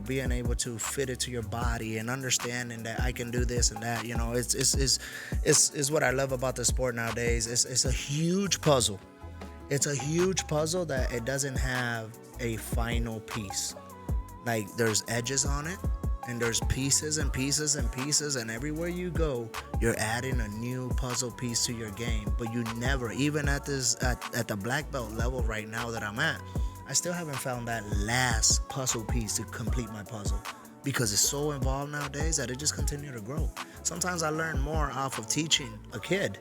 Speaker 5: being able to fit it to your body and understanding that I can do this and that, it's what I love about the sport nowadays. It's a huge puzzle. It's a huge puzzle that it doesn't have a final piece. Like, there's edges on it. And there's pieces and pieces and pieces, and everywhere you go, you're adding a new puzzle piece to your game. But you never, even at the black belt level right now that I'm at, I still haven't found that last puzzle piece to complete my puzzle because it's so involved nowadays that it just continues to grow. Sometimes I learn more off of teaching a kid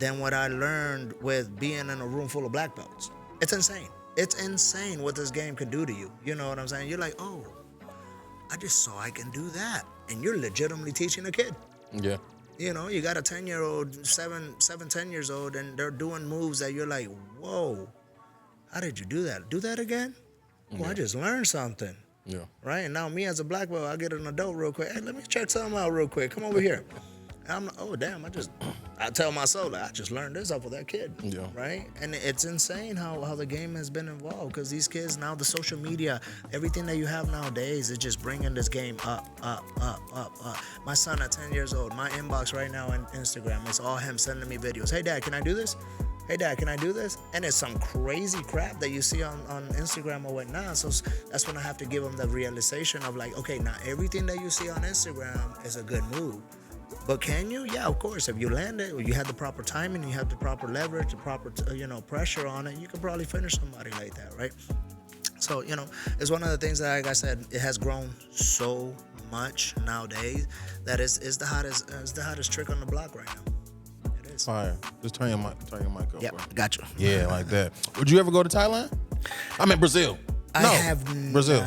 Speaker 5: than what I learned with being in a room full of black belts. It's insane. It's insane what this game can do to you. You know what I'm saying? You're like, oh, I just saw I can do that. And you're legitimately teaching a kid.
Speaker 4: Yeah.
Speaker 5: You got a 10-year-old, 10 years old, and they're doing moves that you're like, whoa, how did you do that? Do that again? Well, I just learned something.
Speaker 4: Yeah.
Speaker 5: Right? And now me as a black belt, I get an adult real quick. Hey, let me check something out real quick. Come over here. And I'm like, oh, damn, I tell myself, I just learned this off of that kid. Yeah. Right? And it's insane how the game has been involved because these kids now, the social media, everything that you have nowadays is just bringing this game up. My son at 10 years old, my inbox right now on Instagram, it's all him sending me videos. Hey, Dad, can I do this? Hey, Dad, can I do this? And it's some crazy crap that you see on Instagram or whatnot. So that's when I have to give him the realization of like, okay, not everything that you see on Instagram is a good move. But can you? Yeah, of course. If you land it, or you have the proper timing, you have the proper leverage, the proper, pressure on it, you can probably finish somebody like that, right? So, it's one of the things that, like I said, it has grown so much nowadays that it's the hottest trick on the block right now. It is.
Speaker 4: Fire. Just turn your mic up.
Speaker 5: Yeah, gotcha.
Speaker 4: Yeah, like that. Would you ever go to Thailand? I mean, Brazil.
Speaker 5: I have
Speaker 4: Brazil.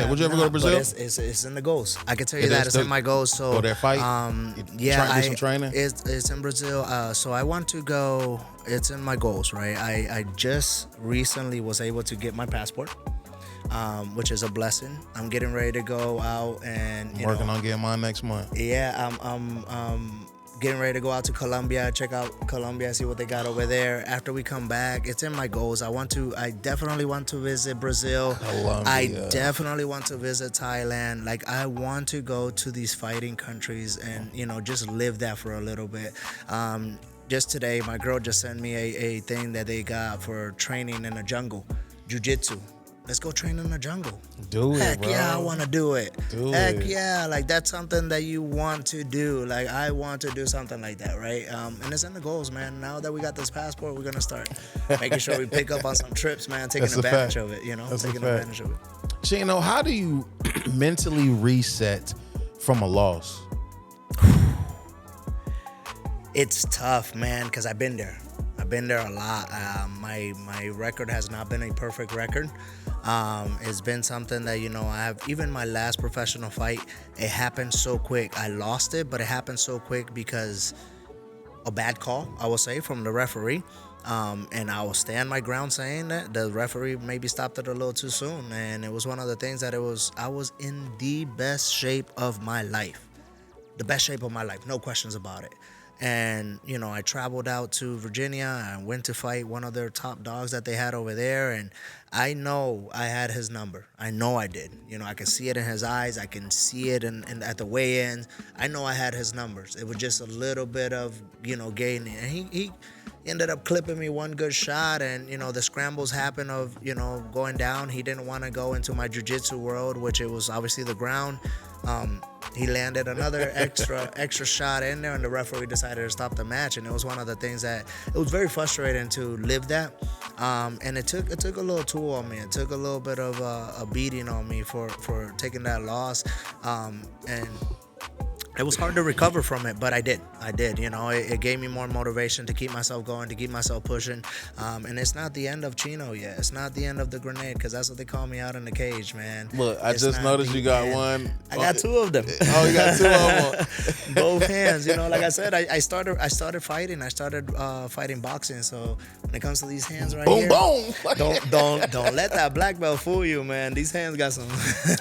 Speaker 4: Would you ever go to Brazil?
Speaker 5: It's in the goals. I can tell you that it's in my goals. So
Speaker 4: go there, fight.
Speaker 5: Do
Speaker 4: some training.
Speaker 5: It's in Brazil. So I want to go. It's in my goals, right? I just recently was able to get my passport, which is a blessing. I'm getting ready to go out and
Speaker 4: working on getting mine next month.
Speaker 5: Yeah, I'm getting ready to go out to Colombia, check out Colombia, see what they got over there. After we come back, it's in my goals. I definitely want to visit Brazil.
Speaker 4: Colombia.
Speaker 5: I definitely want to visit Thailand. Like, I want to go to these fighting countries and, just live that for a little bit. Just today, my girl just sent me a thing that they got for training in the jungle, jiu-jitsu. let's go train in the jungle.
Speaker 4: Do it,
Speaker 5: Heck
Speaker 4: bro.
Speaker 5: yeah, I want to do it.
Speaker 4: Heck
Speaker 5: Yeah, like that's something that you want to do. Like I want to do something like that, right? And it's in the goals, man. Now that we got this passport, we're gonna start making sure we pick up on some trips, man. Taking
Speaker 4: That's a
Speaker 5: advantage
Speaker 4: fact.
Speaker 5: of it, you know.
Speaker 4: That's a
Speaker 5: Taking
Speaker 4: fact.
Speaker 5: advantage of it.
Speaker 4: Chino, how do you mentally reset from a loss?
Speaker 5: It's tough, man, because I've been there. I've been there a lot. My record has not been a perfect record. It's been something that, I have, even my last professional fight, it happened so quick. I lost it, but it happened so quick because a bad call, I will say, from the referee. And I will stand my ground saying that the referee maybe stopped it a little too soon. And it was one of the things that I was in the best shape of my life. The best shape of my life, no questions about it. And, I traveled out to Virginia and went to fight one of their top dogs that they had over there. And I know I had his number. I know I did. I can see it in his eyes. I can see it in at the weigh-ins. I know I had his numbers. It was just a little bit of, gaining. And he ended up clipping me one good shot. And, the scrambles happened of, going down. He didn't want to go into my jiu-jitsu world, which it was obviously the ground. He landed another extra shot in there, and the referee decided to stop the match. And it was one of the things that it was very frustrating to live that. And it took a little toll on me. It took a little bit of a beating on me for taking that loss. And it was hard to recover from it, but I did. It gave me more motivation to keep myself going, to keep myself pushing. And it's not the end of Chino yet. It's not the end of the grenade, because that's what they call me out in the cage, man.
Speaker 4: Look, I
Speaker 5: It's
Speaker 4: just
Speaker 5: not
Speaker 4: noticed
Speaker 5: the
Speaker 4: you got
Speaker 5: end.
Speaker 4: one.
Speaker 5: I got two of them.
Speaker 4: Oh, you got two of them.
Speaker 5: Both hands. Like I said, I started fighting. I started fighting boxing. So when it comes to these hands right
Speaker 4: Boom,
Speaker 5: here,
Speaker 4: boom.
Speaker 5: don't let that black belt fool you, man. These hands got some.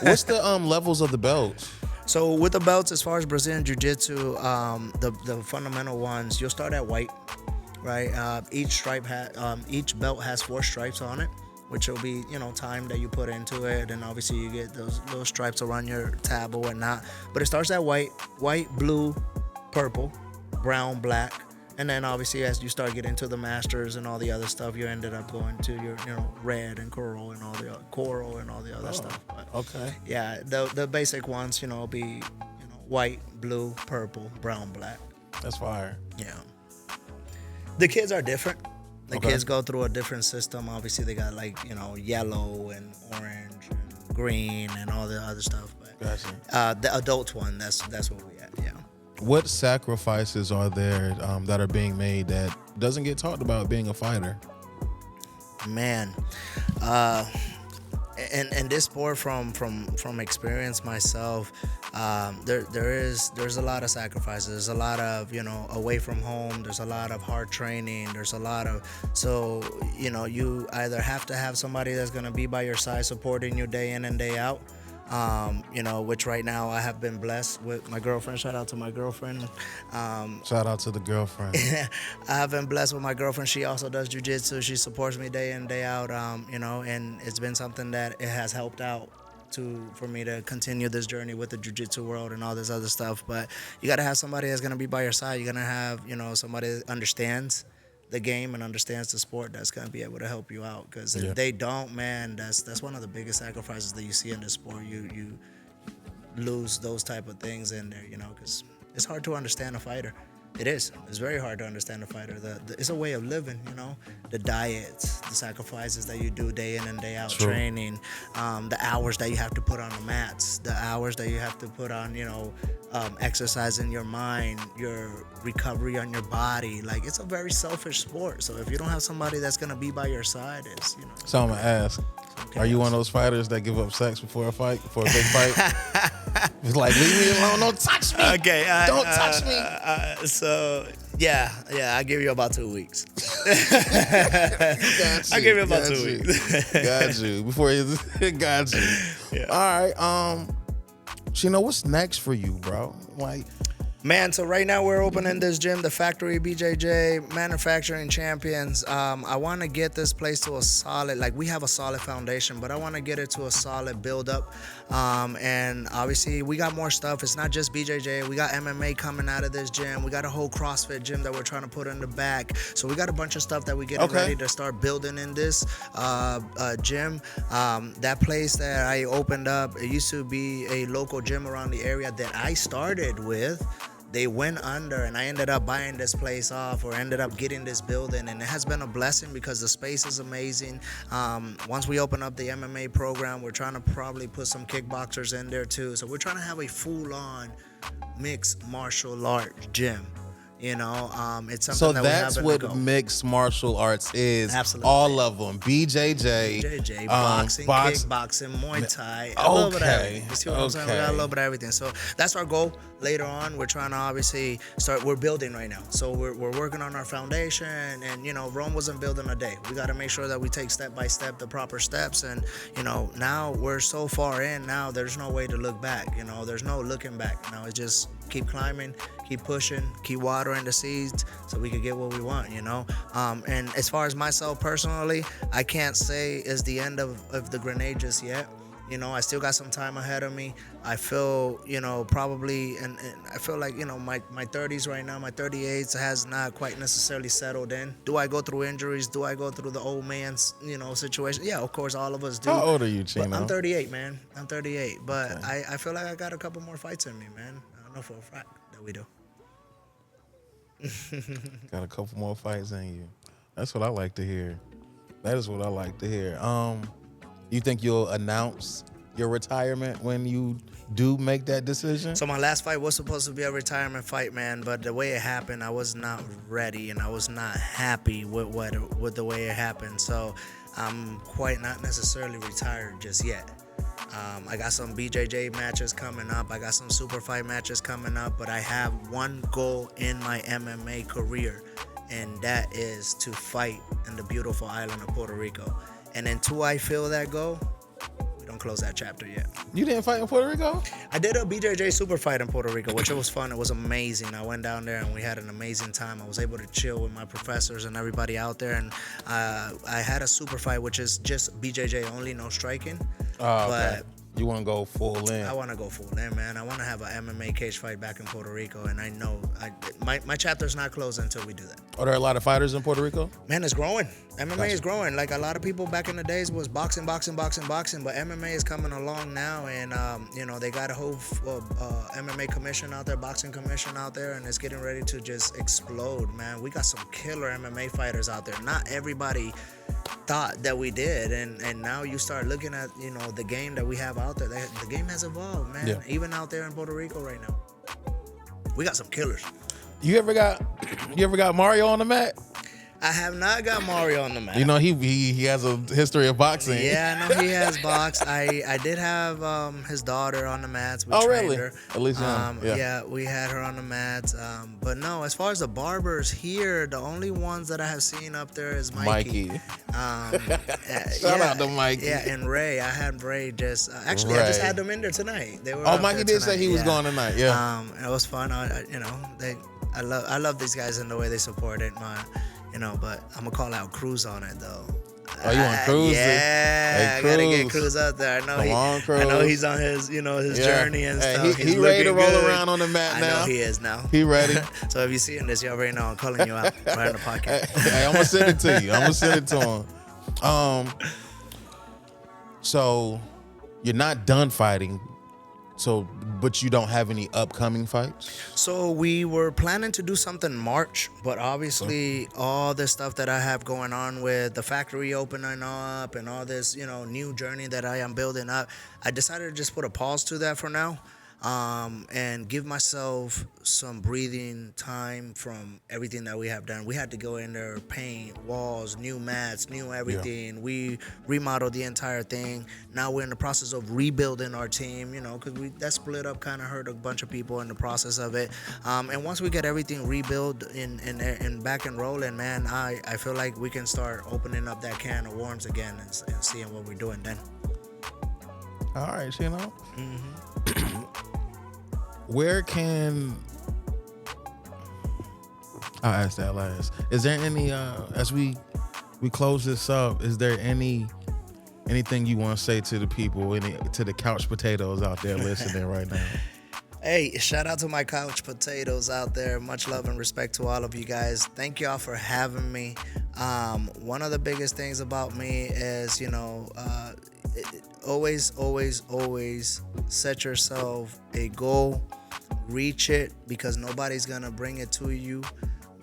Speaker 4: What's the levels of the belts?
Speaker 5: So with the belts, as far as Brazilian Jiu-Jitsu, the fundamental ones, you'll start at white, right? Each belt has 4 stripes on it, which will be, time that you put into it, and obviously you get those little stripes around your tab or whatnot. But it starts at white, blue, purple, brown, black. And then obviously as you start getting to the masters and all the other stuff, you ended up going to your, red and coral and all the other stuff. But
Speaker 4: Okay.
Speaker 5: yeah, the basic ones, will be, white, blue, purple, brown, black.
Speaker 4: That's fire.
Speaker 5: Yeah. The kids are different. The
Speaker 4: Okay.
Speaker 5: kids go through a different system. Obviously they got yellow and orange and green and all the other stuff. But
Speaker 4: Gotcha.
Speaker 5: the adult one, that's where we at. Yeah.
Speaker 4: What sacrifices are there that are being made that doesn't get talked about being a fighter?
Speaker 5: Man, and this sport from experience myself, there's a lot of sacrifices. There's a lot of away from home. There's a lot of hard training. There's a lot of you either have to have somebody that's gonna be by your side supporting you day in and day out. Which right now I have been blessed with my girlfriend. Shout out to my girlfriend.
Speaker 4: Shout out to the girlfriend.
Speaker 5: I have been blessed with my girlfriend. She also does jiu-jitsu. She supports me day in, day out. And it's been something that it has helped out for me to continue this journey with the jiu-jitsu world and all this other stuff. But you got to have somebody that's going to be by your side. You're going to have, somebody that understands the game and understands the sport that's going to be able to help you out. Because if they don't, man, that's one of the biggest sacrifices that you see in the sport. You lose those type of things in there, because it's hard to understand a fighter. It is. It's very hard to understand a fighter. It's a way of living, the diets, the sacrifices that you do day in and day out, training, the hours that you have to put on the mats, the hours that you have to put on, exercising your mind, your recovery on your body. Like, it's a very selfish sport. So if you don't have somebody that's going to be by your side, it's,
Speaker 4: So I'm gonna ask, are you one of those fighters that give up sex before a fight, before a big fight? It's like, leave me alone, don't touch me.
Speaker 5: Okay,
Speaker 4: Don't touch me.
Speaker 5: So yeah, I give you about 2 weeks.
Speaker 4: Got
Speaker 5: I give you about
Speaker 4: got
Speaker 5: 2
Speaker 4: you.
Speaker 5: weeks.
Speaker 4: Got you. Before you got you.
Speaker 5: Yeah.
Speaker 4: All right. Chino, what's next for you, bro? Like,
Speaker 5: Man, so right now we're opening this gym, the Factory BJJ, Manufacturing Champions. I want to get this place to a solid, like we have a solid foundation, but I want to get it to a solid build up. And obviously we got more stuff. It's not just BJJ. We got MMA coming out of this gym. We got a whole CrossFit gym that we're trying to put in the back. So we got a bunch of stuff that we're getting ready to start building in this gym. That place that I opened up, it used to be a local gym around the area that I started with. They went under and I ended up buying this place off, or ended up getting this building, and it has been a blessing because the space is amazing. Once we open up the MMA program, we're trying to probably put some kickboxers in there too. So we're trying to have a full-on mixed martial art gym. You know, it's something
Speaker 4: So
Speaker 5: that
Speaker 4: that's
Speaker 5: we
Speaker 4: what mixed martial arts is.
Speaker 5: Absolutely.
Speaker 4: All of them.
Speaker 5: BJJ, boxing, kickboxing, Muay Thai, a little bit of everything. You see what I'm saying? We got a little bit of everything. So that's our goal later on. We're trying to obviously we're building right now. So we're working on our foundation, and, you know, Rome wasn't built in a day. We got to make sure that we take step by step the proper steps. And, you know, now we're so far in now, there's no way to look back. You know, there's no looking back. Now it's just keep climbing, keep pushing, keep watering the seeds so we can get what we want, you know? And as far as myself personally, I can't say it's the end of the grenade just yet. You know, I still got some time ahead of me. I feel, you know, probably, and I feel like, you know, my 30s right now, my 38s has not quite necessarily settled in. Do I go through injuries? Do I go through the old man's, you know, situation? Yeah, of course, all of us do.
Speaker 4: How old are you, Chino?
Speaker 5: But I'm 38, man. I'm 38. But okay. I feel like I got a couple more fights in me, man. I know for a fact that we do.
Speaker 4: Got a couple more fights in you. That's what I like to hear. That is what I like to hear. You think you'll announce your retirement when you do make that decision?
Speaker 5: So my last fight was supposed to be a retirement fight, man, but the way it happened, I was not ready and I was not happy with the way it happened. So I'm quite not necessarily retired just yet. I got some BJJ matches coming up. I got some super fight matches coming up, but I have one goal in my MMA career, and that is to fight in the beautiful island of Puerto Rico. And until I feel that goal, we don't close that chapter yet.
Speaker 4: You didn't fight in Puerto Rico?
Speaker 5: I did a BJJ super fight in Puerto Rico, which was fun. It was amazing. I went down there and we had an amazing time. I was able to chill with my professors and everybody out there. And I had a super fight, which is just BJJ only, no striking.
Speaker 4: Okay. But you want to go full in?
Speaker 5: I want to go full in, man. I want to have an MMA cage fight back in Puerto Rico, and I know my chapter's not closed until we do that.
Speaker 4: Are there a lot of fighters in Puerto Rico?
Speaker 5: Man, it's growing. MMA is growing. Like, a lot of people back in the days was boxing, but MMA is coming along now, and you know, they got a whole MMA commission out there, boxing commission out there, and it's getting ready to just explode, man. We got some killer MMA fighters out there. Not everybody thought that we did, and now you start looking at, you know, the game that we have out there. The game has evolved, man. Yeah. Even out there in Puerto Rico right now, we got some killers.
Speaker 4: You ever got Mario on the mat?
Speaker 5: I have not got Mario on the mat.
Speaker 4: You know, he has a history of boxing.
Speaker 5: Yeah, I know he has boxed. I did have his daughter on the mats. We trained
Speaker 4: really?
Speaker 5: her.
Speaker 4: At least
Speaker 5: yeah, we had her on the mats. But no, as far as the barbers here, the only ones that I have seen up there is Mikey. Shout
Speaker 4: out to Mikey.
Speaker 5: Yeah, and Ray. I had Ray just actually I just had them in there tonight. They were
Speaker 4: Mikey did say he was going tonight. Yeah.
Speaker 5: It was fun. I love these guys and the way they support it. You know, but I'm gonna call out Cruz on it though.
Speaker 4: Oh, you want Cruz?
Speaker 5: Yeah, I gotta get Cruz out there. I know he's on his, you know, his journey and stuff.
Speaker 4: He ready to roll around on the mat now.
Speaker 5: I know he is now.
Speaker 4: He ready.
Speaker 5: So if you're seeing this, you already know I'm calling you out right on the podcast.
Speaker 4: Hey, I'm gonna send it to you. I'm gonna send it to him. So you're not done fighting. But you don't have any upcoming fights?
Speaker 5: So we were planning to do something in March, but obviously all the stuff that I have going on with the factory opening up and all this, you know, new journey that I am building up, I decided to just put a pause to that for now. And give myself some breathing time from everything that we have done. We had to go in there, paint walls, new mats, new everything. Yeah. We remodeled the entire thing. Now we're in the process of rebuilding our team, you know, because that split up kind of hurt a bunch of people in the process of it. And once we get everything rebuilt and back and rolling, man, I feel like we can start opening up that can of worms again and seeing what we're doing then.
Speaker 4: All right, Chino. Where can I'll ask that last. Is there any as we close this up, is there anything you want to say to the people, to the couch potatoes out there listening right now?
Speaker 5: Hey, shout out to my couch potatoes out there. Much love and respect to all of you guys. Thank y'all for having me. One of the biggest things about me is, always set yourself a goal, reach it, because nobody's gonna bring it to you.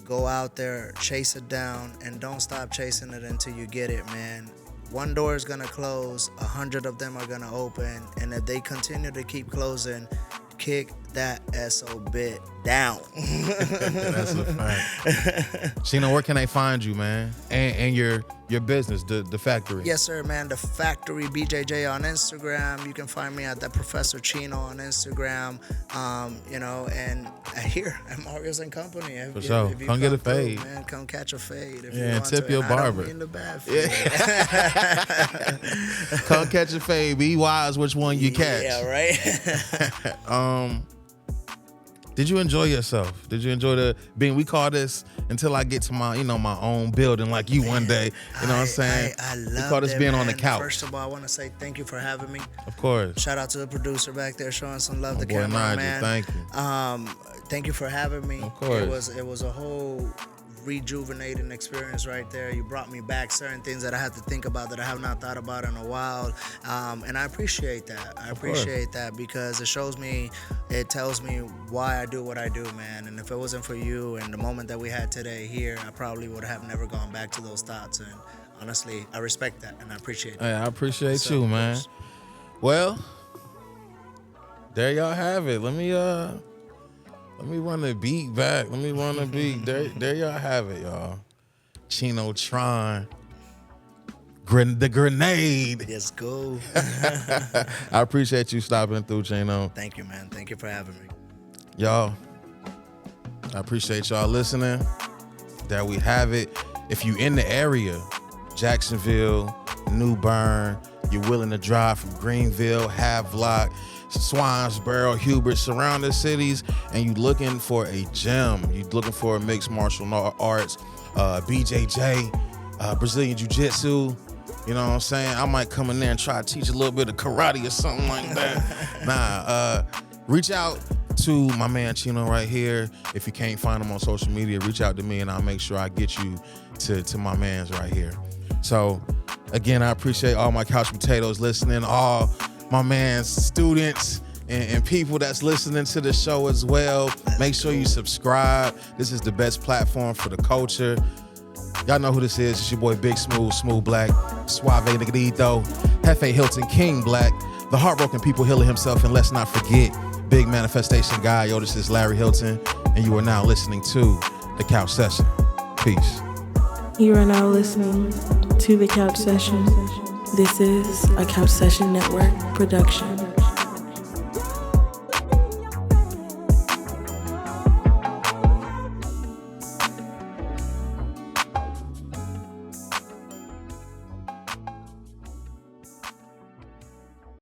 Speaker 5: Go out there, chase it down, and don't stop chasing it until you get it, man. One door is gonna close, 100 of them are gonna open, and if they continue to keep closing, kick that SOB down.
Speaker 4: That's a fact. Chino, where can they find you, man? And your business, the factory.
Speaker 5: Yes, sir, man. The factory, BJJ on Instagram. You can find me at the Professor Chino on Instagram. And here at Mario's and Company.
Speaker 4: For sure. Come get a fade,
Speaker 5: man. Come catch a fade. If
Speaker 4: yeah,
Speaker 5: you
Speaker 4: and
Speaker 5: want
Speaker 4: tip
Speaker 5: to.
Speaker 4: your
Speaker 5: And
Speaker 4: barber.
Speaker 5: I don't mean the bad fade.
Speaker 4: Come catch a fade. Be wise which one you catch.
Speaker 5: Yeah, right.
Speaker 4: Did you enjoy yourself? Did you enjoy we call this until I get to my, my own building like you one day. You know what I'm saying?
Speaker 5: I love
Speaker 4: we call this
Speaker 5: it,
Speaker 4: being
Speaker 5: man.
Speaker 4: on the couch.
Speaker 5: First of all, I want to say thank you for having me.
Speaker 4: Of course.
Speaker 5: Shout out to the producer back there showing some love. The
Speaker 4: boy
Speaker 5: camera,
Speaker 4: Nigel,
Speaker 5: man.
Speaker 4: thank you.
Speaker 5: Thank you for having me.
Speaker 4: Of course.
Speaker 5: It was a whole rejuvenating experience right there. You brought me back certain things that I had to think about that I have not thought about in a while. And I appreciate that. I appreciate that because it tells me why I do what I do, man. And if it wasn't for you and the moment that we had today here, I probably would have never gone back to those thoughts. And honestly, I respect that and I appreciate it.
Speaker 4: Hey, I appreciate you, man. Well, there y'all have it. Let me run the beat back. Let me run the beat. There y'all have it, y'all. Chino Tron. The grenade.
Speaker 5: Let's go.
Speaker 4: I appreciate you stopping through, Chino.
Speaker 5: Thank you, man. Thank you for having me.
Speaker 4: Y'all, I appreciate y'all listening. There we have it. If you in the area, Jacksonville, New Bern, you're willing to drive from Greenville, Havelock, Swansboro, Hubert, surrounding cities, and you looking for a gym, you looking for a mixed martial arts, BJJ, Brazilian Jiu-Jitsu, you know what I'm saying? I might come in there and try to teach a little bit of karate or something like that. Reach out to my man Chino right here. If you can't find him on social media, reach out to me and I'll make sure I get you to my mans right here. So again, I appreciate all my couch potatoes listening, all my man's students and people that's listening to the show as well. Make sure you subscribe. This is the best platform for the culture. Y'all know who this is. It's your boy Big Smooth Black, Suave Negrito, Jefe Hilton, King Black, the heartbroken people healing himself, and let's not forget, Big Manifestation Guy. Yo, this is Larry Hilton, and you are now listening to The Couch Session. Peace.
Speaker 3: You are now listening to The Couch Session. This is a Couch Session Network production.